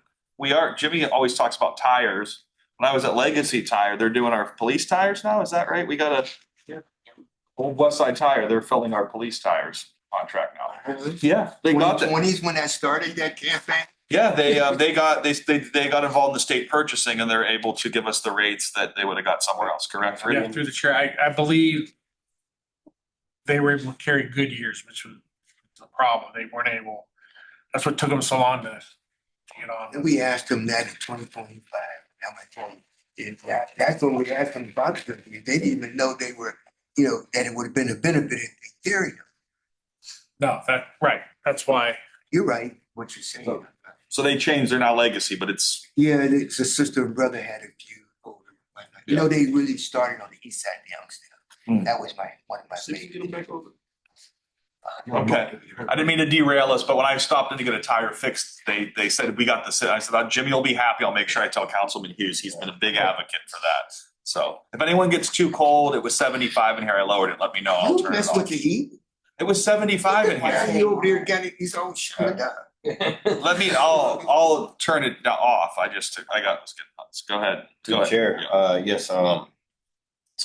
Jimmy always talks about tires. When I was at Legacy Tire, they're doing our police tires now, is that right? We got Old West Side Tire, they're filling our police tires contract now. Yeah, they got that. 2020s when I started that campaign? Yeah, they got involved in the state purchasing and they're able to give us the rates that they would have got somewhere else, correct? Yeah, through the chair. I believe they were able to carry Goodyears, which was the problem. They weren't able, that's what took them so long to get on. And we asked them that in 2025. How much did that? That's when we asked them about it. They didn't even know they were, that it would have been a benefit if they carried them. No, right. That's why. You're right, what you're saying. So they changed, they're now Legacy, but it's, Yeah, it's a sister and brother had a few older. They really started on the east side of Youngstown. That was one of my big. Okay, I didn't mean to derail us, but when I stopped in to get a tire fixed, they said, we got this. I said, Jimmy will be happy. I'll make sure I tell Councilman Hughes. He's been a big advocate for that. So if anyone gets too cold, it was 75 in here. I lowered it. Let me know. I'll turn it That's off. what you eat. It was 75 in here. He over there got it, he's all shut up. I'll turn it off. I got, go ahead. To Go the ahead. chair, yes, so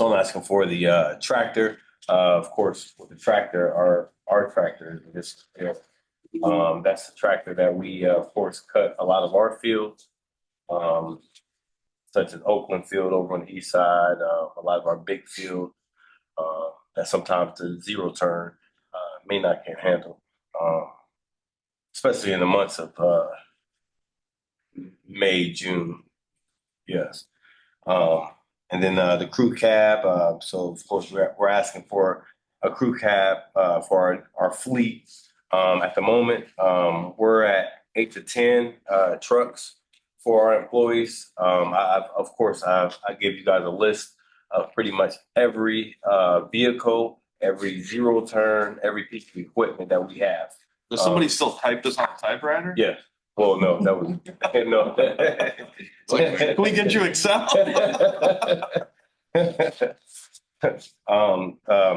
I'm asking for the tractor, of course, with the tractor, our tractor, this, that's the tractor that we, of course, cut a lot of our fields. Such as Oakland Field over on the east side, a lot of our big field, that sometimes the zero turn, may not can handle. Especially in the months of, May, June, yes. And then the crew cab, so of course we're asking for a crew cab for our fleet. At the moment, we're at 8 to 10 trucks for our employees. Of course, I gave you guys a list of pretty much every vehicle, every zero turn, every piece of equipment that we have. Does somebody still type this on a typewriter? Yeah. Well, no, that was no. It's like, can we get you Excel?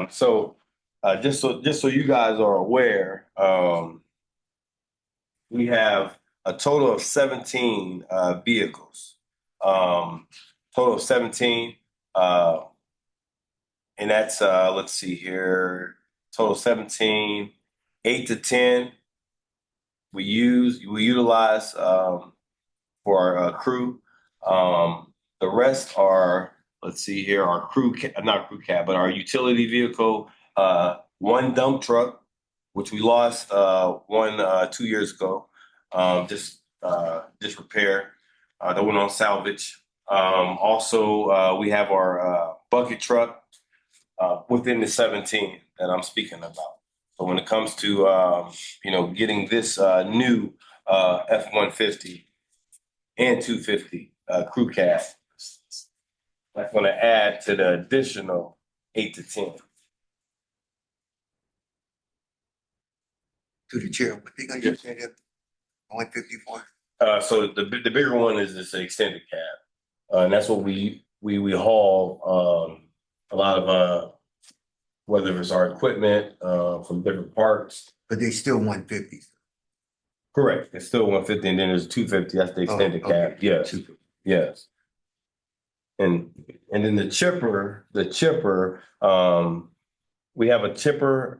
So just so you guys are aware, we have a total of 17 vehicles. Total of 17. And that's let's see here, total 17, 8 to 10. We utilize for our crew. The rest are, let's see here, our not crew cab, but our utility vehicle, one dump truck, which we lost one 2 years ago, just repair, that went on salvage. Also, we have our bucket truck within the 17 that I'm speaking about. So when it comes to getting this new F-150 and 250 crew cab, that's going to add to the additional 8 to 10. To the chair, what they gonna do, say that 154? So the bigger one is this extended cab, and that's what we haul a lot of whether it's our equipment from different parts. But they still 150s. Correct. It's still 150, and then there's 250. That's the extended okay. cab. Yes. 250. Yes. And then the chipper, we have a chipper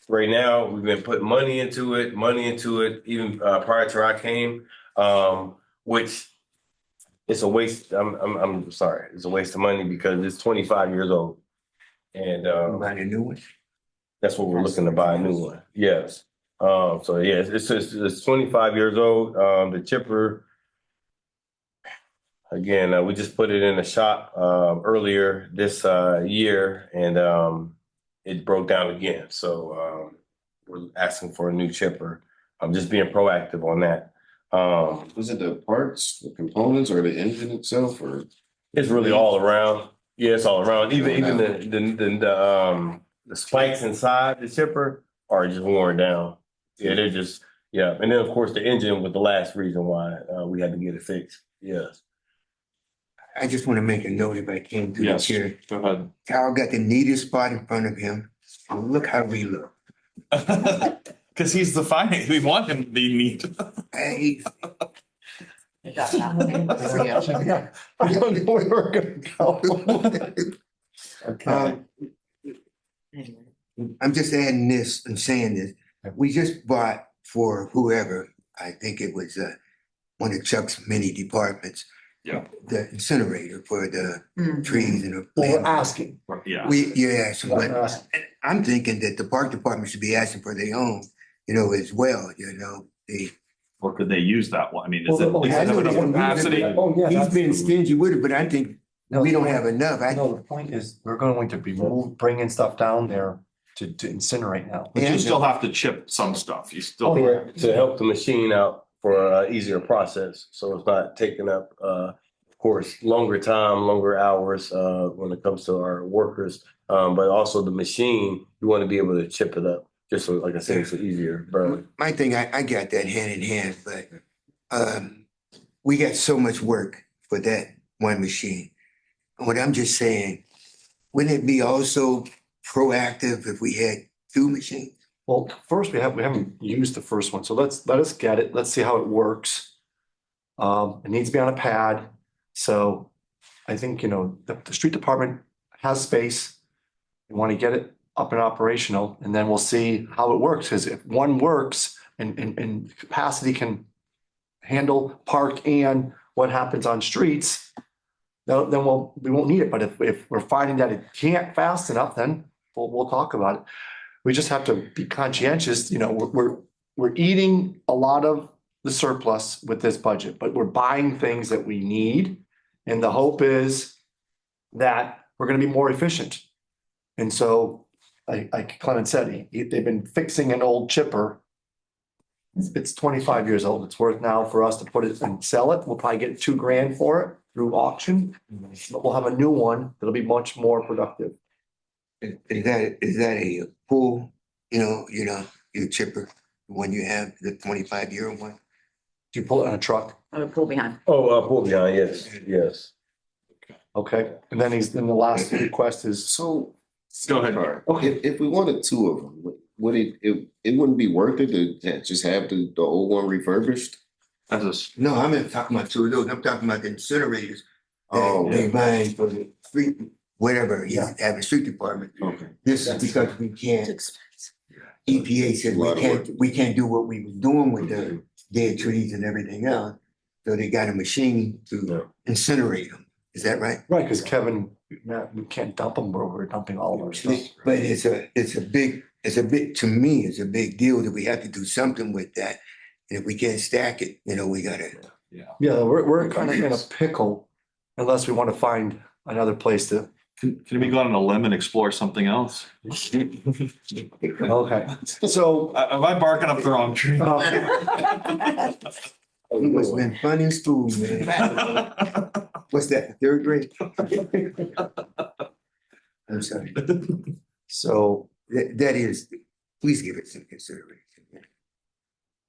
right now. We've been putting money into it, even prior to I came, which it's a waste. I'm sorry. It's a waste of money because it's 25 years old. And Buy a new one? that's what we're looking to buy, a new one. Yes. So yeah, it's 25 years old. The chipper, again, we just put it in the shop earlier this year, and it broke down again. So we're asking for a new chipper. I'm just being proactive on that. Was it the parts, the components, or the engine itself, or? It's really all around. Yeah, it's all around. Even the spikes inside the chipper are just worn down. Yeah, they're just, yeah. And then of course the engine was the last reason why we had to get it fixed. Yes. I just want to make a note if I can to the Yes. chair. Go ahead. Kyle got the neatest spot in front of him. And look how we look. Because he's the finance. We want him to be neat. Hey, Yeah. I don't know where we're gonna go. Okay. I'm just adding this and saying this. We just bought for whoever, I think it was one of Chuck's many departments. Yeah. The incinerator for the trees and the Well, we're plants. asking. Yeah. So I'm thinking that the park department should be asking for their own, as well, they. Or could they use that one? I mean, is it, Well, does it have enough capacity? Oh, yeah. He's that's- been stingy with it, but I think No, we the don't point- have enough. No, the point is, we're going to be bringing stuff down there to incinerate now. But you still have to chip some stuff. You still. Oh, yeah. To help the machine out for an easier process, so it's not taking up. Of course, longer time, longer hours, when it comes to our workers. But also the machine, you want to be able to chip it up, just so, like I said, it's easier burn. My thing, I got that hand in hand, but we got so much work for that one machine. What I'm just saying, wouldn't it be also proactive if we had two machines? Well, first, we haven't used the first one, so let us get it. Let's see how it works. It needs to be on a pad. So I think, the street department has space. We want to get it up and operational, and then we'll see how it works. Because if one works and capacity can handle park and what happens on streets, then we won't need it. But if we're finding that it can't fast enough, then we'll talk about it. We just have to be conscientious, we're eating a lot of the surplus with this budget, but we're buying things that we need. And the hope is that we're gonna be more efficient. And so, like Clement said, they've been fixing an old chipper. It's 25 years old. It's worth now for us to put it and sell it. We'll probably get $2,000 for it through auction. But we'll have a new one that'll be much more productive. Is that a full, your chipper, the one you have, the 25-year one? Do you pull it on a truck? I would pull behind. Oh, pull behind, yes. Okay, and then the last request is, So, Go ahead. okay, if we wanted two of them, would it wouldn't be worth it to just have the old one refurbished? No, I'm not talking about two of those. I'm talking about the incinerators Oh, that they buy for the street, whatever, have a street department. okay. This is because we can't, EPA said A lot of work. we can't do what we were doing with the dead trees and everything else. So they got a machine to incinerate them. Is that right? right, because Kevin, we can't dump them where we're dumping all of our stuff. But it's a big deal that we have to do something with that. And if we can't stack it, we gotta. Yeah, we're kind of in a pickle unless we want to find another place to. Can we go on a limb and explore something else? Okay, so. Am I barking up the wrong tree? It must have been fun in school, man. What's that, third grade? I'm sorry. So, That is, please give it some consideration.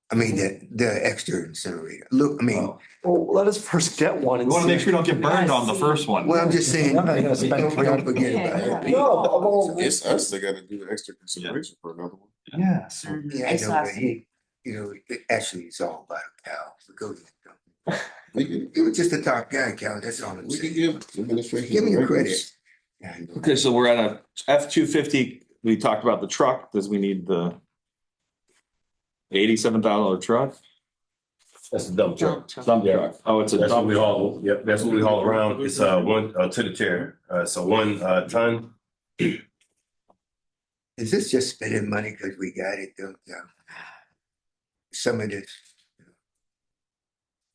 I mean, the extra incinerator. Look, I mean, well, let us first get one We and want to see. make sure we don't get burned on the first one. well, I'm just saying, I'm not gonna spend don't forget about it. No, well, It's us that gotta do the extra consideration for another one. yeah, so, Yeah, I know, but actually, it's all about a cow. So go ahead. We can, It was just a top guy, Cal, that's all I'm we can saying. give administration. Give me your directives. credit. Yeah, I know. Okay, so we're at a F-250. We talked about the truck. Does we need the $87,000 truck? That's a dump truck. Dump truck. Oh, it's a That's what dump we truck. haul, yep, that's what we haul around. It's one to the chair. So 1 ton. Is this just spending money because we got it, though? Yeah. Some of this,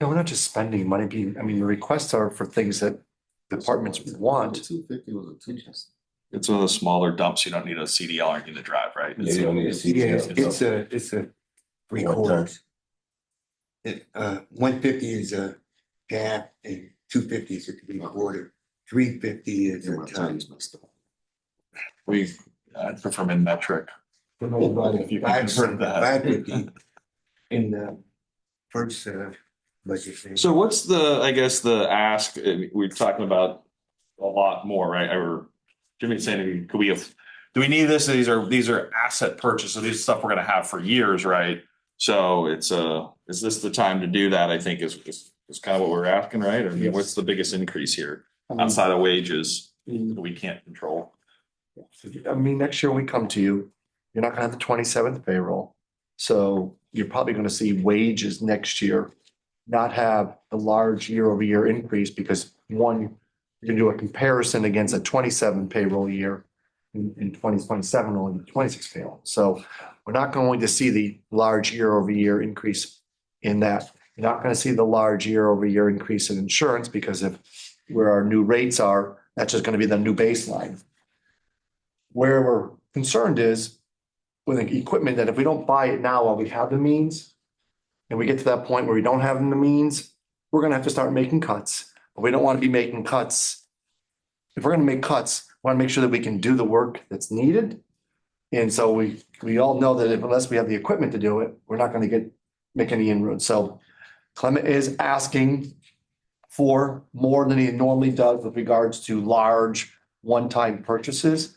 no, we're not just spending money the requests are for things that departments want. 250 was a two. It's one of the smaller dumps. You don't need a CDL or anything to drive, right? Yeah, you don't need a seat. yeah, it's a 3 1 ton. quarters. 150 is a half and 250 is a 3/4. 350 is a ton. I prefer in metric. If you can Five convert that. 550 in the first budget. thing. So what's the ask, we're talking about a lot more, right? Jimmy's saying, do we need this? These are asset purchases. These are stuff we're gonna have for years, right? So is this the time to do that? I think is kind of what we're asking, right? I mean, what's the biggest increase here outside of wages that we can't control? Next year when we come to you, you're not gonna have the 27th payroll. So you're probably gonna see wages next year not have a large year-over-year increase because one, you can do a comparison against a 27 payroll year in 2027, only the 26 payroll. So we're not going to see the large year-over-year increase in that. You're not gonna see the large year-over-year increase in insurance because of where our new rates are, that's just gonna be the new baseline. Where we're concerned is with the equipment that if we don't buy it now while we have the means, and we get to that point where we don't have the means, we're gonna have to start making cuts. but we don't want to be making cuts. If we're gonna make cuts, we want to make sure that we can do the work that's needed. And so we all know that unless we have the equipment to do it, we're not gonna make any inroads. So Clement is asking for more than he normally does with regards to large one-time purchases.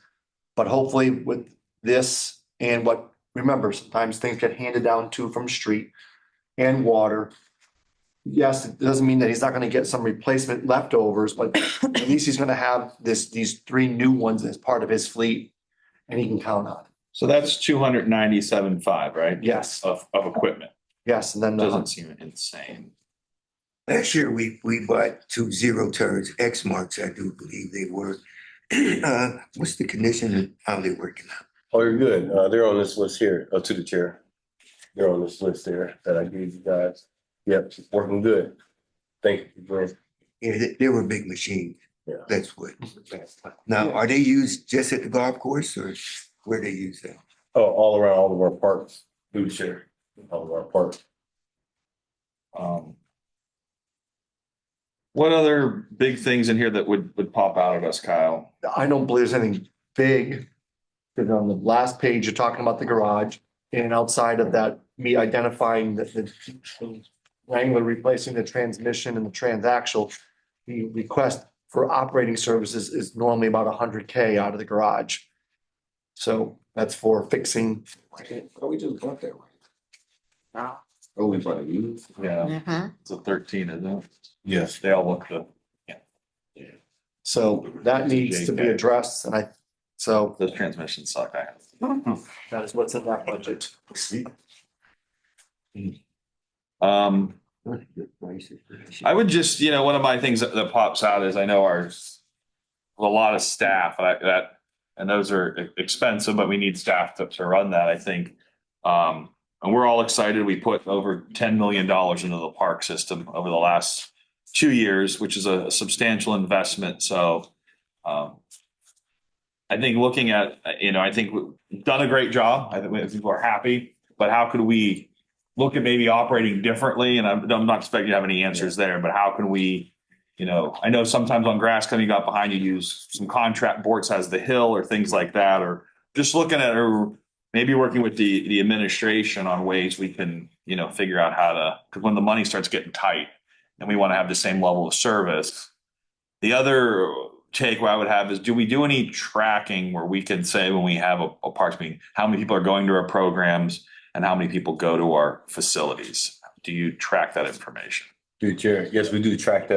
But hopefully with this and remember, sometimes things get handed down too from street and water. Yes, it doesn't mean that he's not gonna get some replacement leftovers, but at least he's gonna have these 3 new ones as part of his fleet and he can count on. So that's 297.5, right? Yes, Of equipment. yes, and then Doesn't seem insane. Last year, we bought 2 zero turns, X marks, I do believe they were. What's the condition and how they working out? Oh, you're good. They're on this list here, to the chair. They're on this list there that I gave you guys. Yep, working good. Thank you, Glenn. Yeah, they were big machines. Yeah. That's what. Now, are they used just at the golf course or where they use that? Oh, all around all of our parks, through the chair, all of our parks. What other big things in here that would pop out at us, Kyle? I don't believe there's anything big. Because on the last page, you're talking about the garage and outside of that, me identifying the Wrangler replacing the transmission and the transaxle. The request for operating services is normally about $100K out of the garage. So that's for fixing. Oh, we just bought that one. Oh, we bought it used? Yeah, Mhm. it's a 13, isn't it? Yes. They all look good. So that needs to be addressed and so Those transmissions suck. that is what's in that budget. I would just, one of my things that pops out is I know a lot of staff and those are expensive, but we need staff to run that, I think. And we're all excited. We put over $10 million into the park system over the last 2 years, which is a substantial investment. So, I think looking at, I think we've done a great job. I think people are happy, but how could we look at maybe operating differently? And I'm not expecting you to have any answers there, but how can we, I know sometimes on grass cutting got behind, you use some contract boards as the hill or things like that, or just looking at, or maybe working with the administration on ways we can, figure out how to, because when the money starts getting tight and we want to have the same level of service. The other take what I would have is, do we do any tracking where we can say when we have a parks meeting, how many people are going to our programs and how many people go to our facilities? Do you track that information? Through the chair, yes, we do track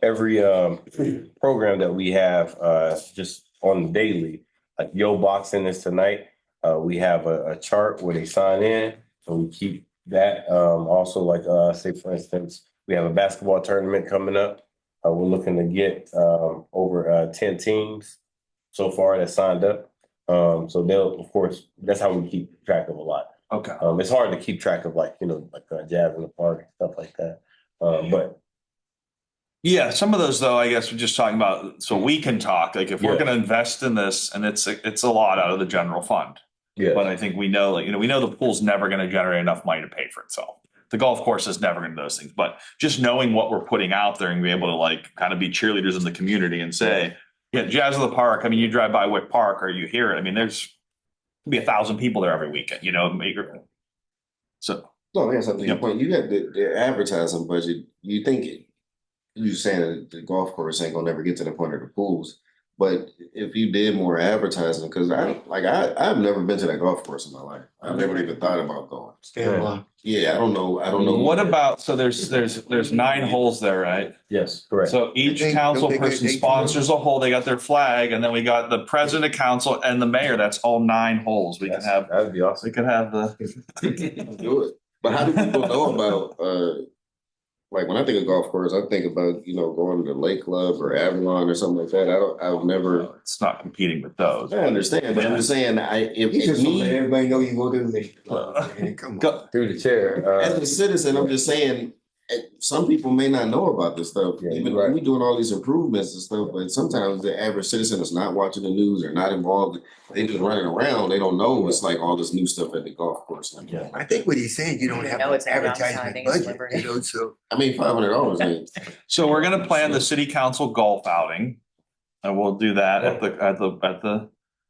every program that we have just on the daily. Like Yo Boxing is tonight. We have a chart where they sign in, so we keep that. Also, like say for instance, we have a basketball tournament coming up. We're looking to get over 10 teams so far that signed up. So they'll, of course, that's how we keep track of a lot. Okay. It's hard to keep track of like jazz in the park and stuff like that. But Yeah, some of those though, I guess we're just talking about, so we can talk, like if we're Yeah. gonna invest in this and it's a lot out of the general fund. yeah, But I think we know, we know the pool's never gonna generate enough money to pay for itself. The golf course is never gonna do those things, but just knowing what we're putting out there and be able to kind of be cheerleaders in the community and say, yeah, Jazz of the Park, you drive by Wick Park or you hear it, there's could be 1,000 people there every weekend, so. No, that's something your Yep. point. You got the advertising budget. You think you saying that the golf course ain't gonna never get to the point of the pools. But if you did more advertising, because I've never been to that golf course in my life. I've never even thought about going. Yeah, I don't know. What about, so there's 9 holes there, right? yes, correct. So each They- council don't they get person 18? sponsors a hole, they got their flag, and then we got the president of council and the mayor, that's all 9 holes. We can have, That'd be awesome. we can have the, Do it. But how do people know about like when I think of golf course, I think about, going to the Lake Club or Avalon or something like that. I've never it's not competing with those. I understand, but I'm just saying if You just me everybody know you go to the, come on. Go- Through the chair. as a citizen, I'm just saying, and some people may not know about this stuff. Yeah, Even you're right. we doing all these improvements and stuff, but sometimes the average citizen is not watching the news or not involved. They just running around. They don't know it's like all this new stuff at the golf course. Yeah. I think what he's saying, you don't have No, an it's not outside. I advertisement think it's budget, Liberty. you know, so. I mean, $500 ain't. So we're gonna plan the city council golf outing. And we'll do that at the, You're out of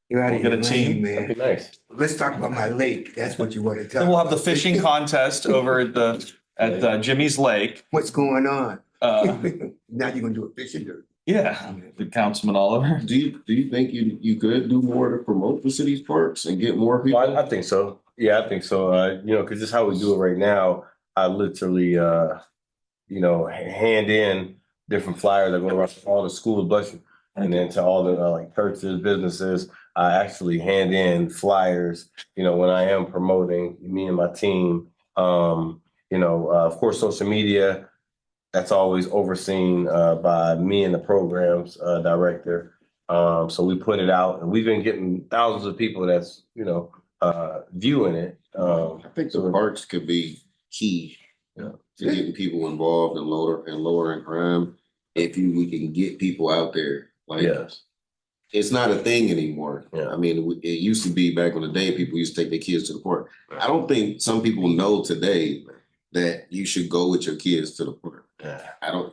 We'll your get a team. lane, That'd be man. nice. Let's talk about my lake. That's what you want to talk then we'll have about. the fishing contest over at Jimmy's Lake. What's going on? Uh, Now you're gonna do a fishing derby. yeah, the Councilman Oliver. Do you think you could do more to promote the city's parks and get more people? Well, I think so. Yeah, I think so. You know, because this is how we do it right now. I literally, hand in different flyers that go around to all the schools, bless you, and then to all the like churches, businesses. I actually hand in flyers. You know, when I am promoting me and my team. Of course, social media. That's always overseen by me and the programs director. So we put it out, and we've been getting thousands of people that's viewing it. I think the parks could be key, to getting people involved and lowering crime. If we can get people out there, like Yes. it's not a thing anymore. Yeah. I mean, it used to be back in the day, people used to take their kids to the park. I don't think some people know today that you should go with your kids to the park. Yeah.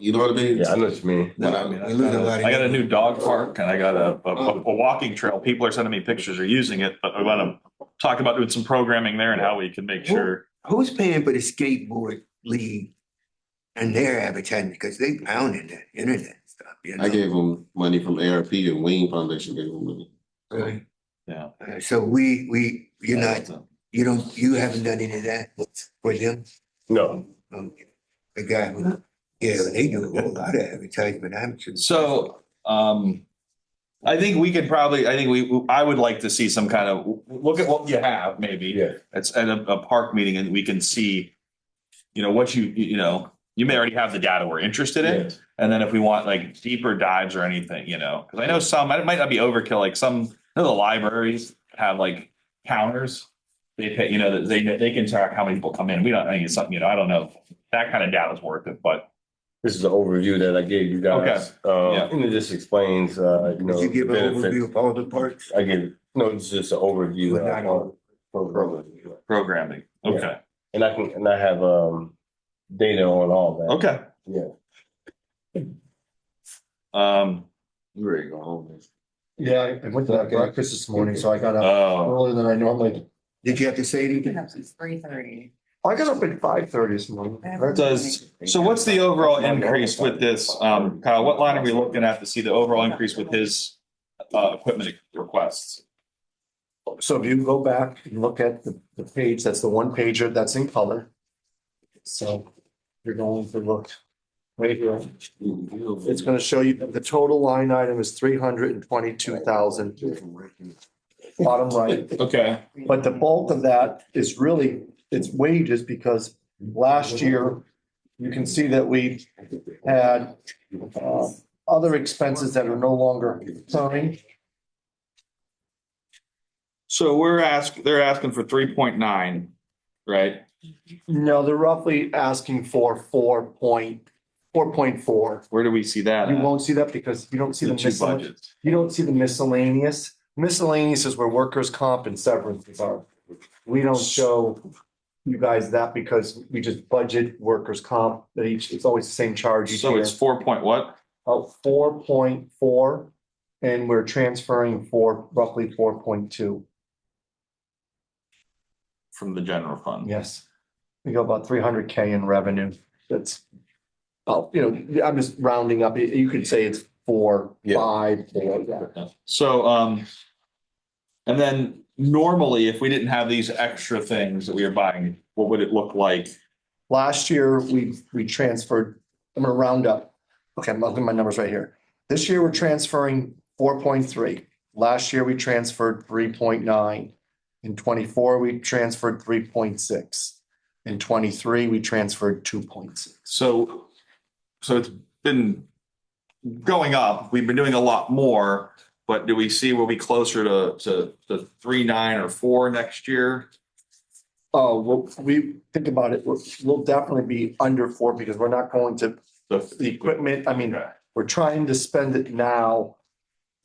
You know what I mean? Yeah, I know what you mean. But I mean, We lose a lot of. I got a new dog park and I got a walking trail. People are sending me pictures, are using it, but I want to talk about doing some programming there and how we can make sure. Who's paying for the skateboard league and their advertising? Because they pounding the internet stuff, you know? I gave them money from ARP and Wayne Foundation gave them money. Really? Yeah. So you haven't done any of that for them? No. The guy who, they do a whole lot of advertisement, I'm sure. So, I think we could probably, I would like to see some kind of, look at what you have, maybe. Yeah. It's at a park meeting and we can see, what you may already have the data we're interested in. Yes. And then if we want like deeper dives or anything, because I know it might not be overkill, like the libraries have like counters. They pay, they can track how many people come in. I think it's something, I don't know. That kind of data is worth it, but. This is the overview that I gave you guys. Yeah. And it just explains, Did you give an benefits. overview of all the parks? I give, it's just an overview. But not all. Programming, okay, And I have, data on all that. okay. Yeah. You ready to go home? Yeah, I went to that breakfast this morning, so I got up Oh, earlier than I normally do. Did you have to say anything? Since 3:30. I got up at 5:30 this morning. so what's the overall increase with this, Kyle, what line are we looking at to see the overall increase with his equipment requests? So if you go back and look at the page, that's the one pager that's in color. So you're going to look right here. It's gonna show you that the total line item is 322,000. Bottom right, Okay. but the bulk of that is really, it's wages because last year you can see that we had other expenses that are no longer occurring. So they're asking for 3.9, right? No, they're roughly asking for 4.4. Where do we see that? You at? won't see that because you don't see The the two miscellaneous. budgets. You don't see the miscellaneous. Miscellaneous is where workers' comp and severances are. We don't show you guys that because we just budget workers' comp, that it's always the same charge each So year. it's 4 point what? 4.4, and we're transferring for roughly 4.2. From the general fund. Yes. We go about 300K in revenue. That's, I'm just rounding up. You could say it's 4, Yeah. 5, 4, yeah. So, and then normally, if we didn't have these extra things that we were buying, what would it look like? Last year, we transferred, I'm gonna round up. Okay, I'm looking at my numbers right here. This year, we're transferring 4.3. Last year, we transferred 3.9. In 24, we transferred 3.6. In 23, we transferred 2.6. So it's been going up. We've been doing a lot more, but do we see we'll be closer to 3.9 or 4 next year? Oh, well, we think about it, we'll definitely be under 4 because we're not going to, the equipment, I mean, we're trying to spend it now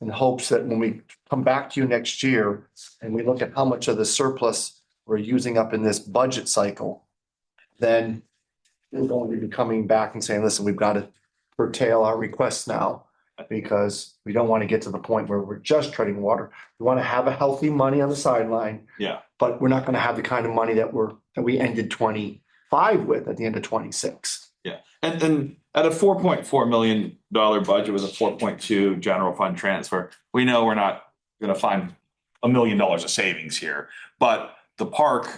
in hopes that when we come back to you next year and we look at how much of the surplus we're using up in this budget cycle, then we're going to be coming back and saying, listen, we've got to curtail our requests now because we don't want to get to the point where we're just treading water. We want to have a healthy money on the sideline. Yeah. But we're not going to have the kind of money that we ended 25 with at the end of 26. Yeah, and then at a $4.4 million budget was a 4.2 general fund transfer. We know we're not gonna find $1 million of savings here, but the park,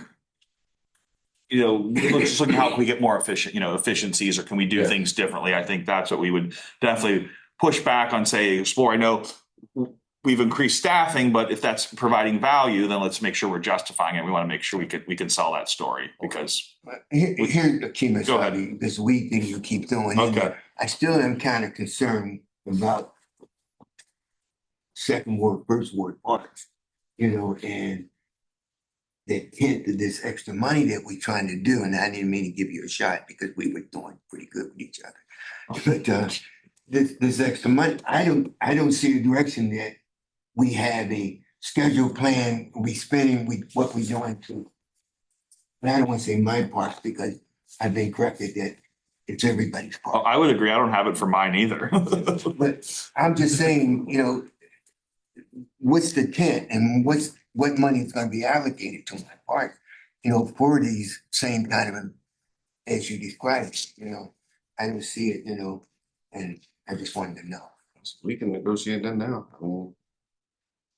let's just look at how can we get more efficient, efficiencies, or can we do things differently? I think that's what we would definitely push back on, say, explore. I know we've increased staffing, but if that's providing value, then let's make sure we're justifying it. We want to make sure we can sell that story because. Here's the key, Go ahead. Mr. This weed thing you keep doing. Okay. I still am kind of concerned about second ward, first ward parks, and the hint of this extra money that we're trying to do, and I didn't mean to give you a shot because we were doing pretty good with each other. But this extra money, I don't see a direction that we have a scheduled plan, we spending what we're doing to. And I don't want to say my parts because I've been corrected that it's everybody's Oh, part. I would agree. I don't have it for mine either. But I'm just saying, what's the tent and what money is going to be allocated to my part, for these same kind of, as you described, I don't see it, and I just wanted to know. We can negotiate that now.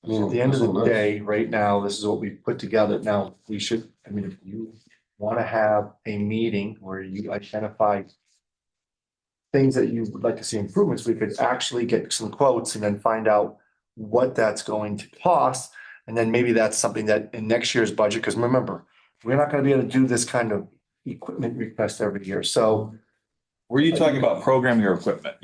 I mean, at the end of the day, right now, this is what we put together. Now, if you want to have a meeting where you identify things that you would like to see improvements, we could actually get some quotes and then find out what that's going to cost. And then maybe that's something that in next year's budget, because remember, we're not going to be able to do this kind of equipment request every year. So Were you talking about programming or equipment?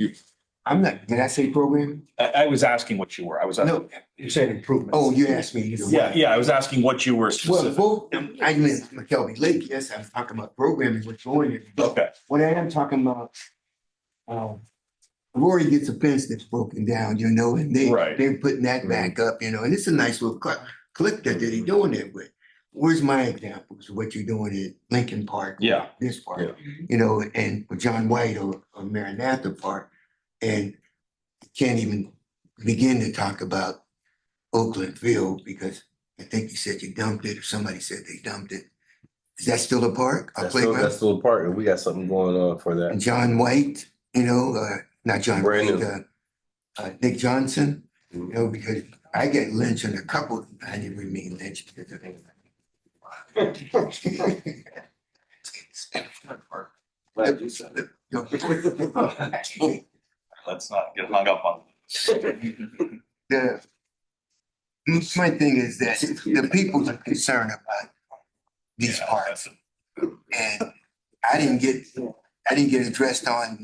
I'm not, did I say program? I was asking what you were. I was asking. No. you're saying improvements. Oh, you asked me either way. Yeah, I was asking what you were Well, specific. both, I meant McKelvey Lake, yes, I'm talking about programming, what's going in. Okay. What I am talking about, Rory gets a fence that's broken down, and Right. they're putting that back up, and it's a nice little clip that they're doing it with. Where's my examples of what you're doing at Lincoln Park? Yeah. This park, Yeah. and with John White or Maranatha Park, and can't even begin to talk about Oakland Field because I think you said you dumped it, or somebody said they dumped it. Is that still a park, a playground? That's still a part, and we got something going on for that. And John White, not John Brand White, Nick Johnson, because I get lynched on a couple, I didn't really mean lynched. Glad you said it. Let's not get hung up on. My thing is that the people are concerned about these parks. And I didn't get addressed on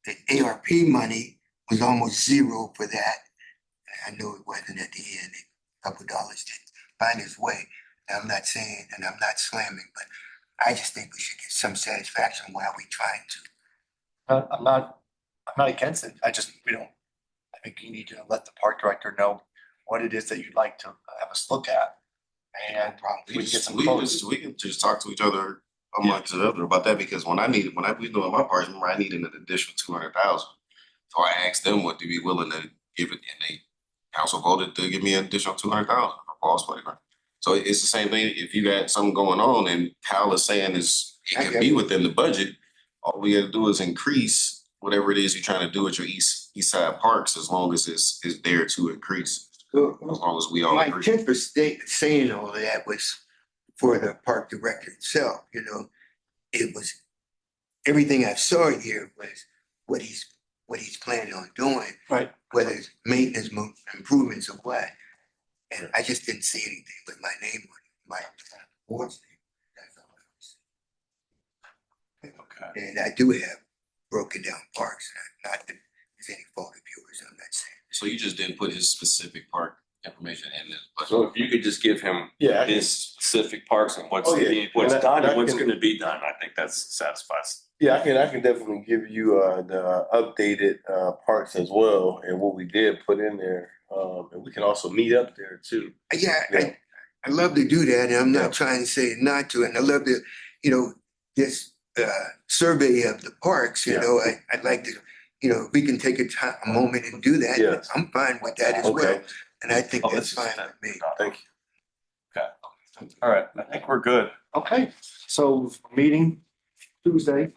the ARP money was almost zero for that. I know it wasn't at the end, a couple of dollars didn't find its way. And I'm not saying, and I'm not slamming, but I just think we should get some satisfaction while we're trying to. I'm not against it. I think you need to let the park director know what it is that you'd like to have us look at. And we can get some quotes. We can just talk to each other amongst each other about that because when I was doing my part, remember I needed an additional 200,000. So I asked them what to be willing to give it, and they council voted to give me an additional 200,000 for Paul's playground. So it's the same thing. If you got something going on and Kyle is saying it can be within the budget, all we got to do is increase whatever it is you're trying to do at your east side parks, as long as it's there to increase. As long as we all My agree. intent for saying all of that was for the park director itself, it was, everything I saw here was what he's planning on doing. Right. Whether it's maintenance, improvements or what. And I just didn't see anything with my name on it, my board's name. That's all I was. Okay. And I do have broken down parks, not that there's any fault of yours, I'm not saying. So you just didn't put his specific park information in this. budget. So if you could just give him Yeah, his specific parks and what's Oh, yeah. being, what's And done I and what's can- gonna be done, I think that's satisfies. I can definitely give you the updated parts as well and what we did put in there. And we can also meet up there too. Yeah, Yeah. I love to do that, and I'm Yeah. not trying to say not to, and I love to, this survey of the parks, Yeah. I'd like to, we can take a moment and do that. Yes. I'm fine with that as well, Okay. and I think Oh, that's this is fine with me. Thank you. All right, I think we're good. Okay, so meeting Tuesday,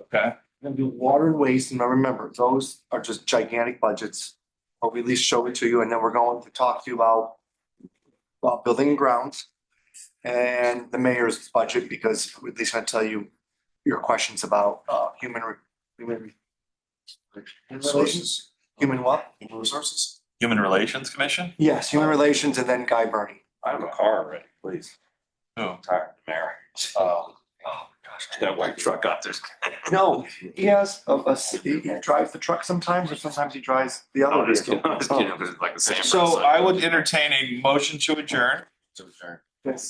Okay. we're gonna do water and waste, and remember, those are just gigantic budgets. But we at least show it to you, and then we're going to talk to you about building and grounds and the mayor's budget, because we're at least gonna tell you your questions about human relations. Human what? Human resources. Human Relations Commission? Yes, human relations, and then Guy Burney. I have a car already, please. Oh, I'm tired of the mayor. Oh, gosh. That white truck out there. No, he has he drives the truck sometimes, or sometimes he drives the other vehicle. Just kidding, 'cause it's like the same. so I would entertain a motion to adjourn. Yes.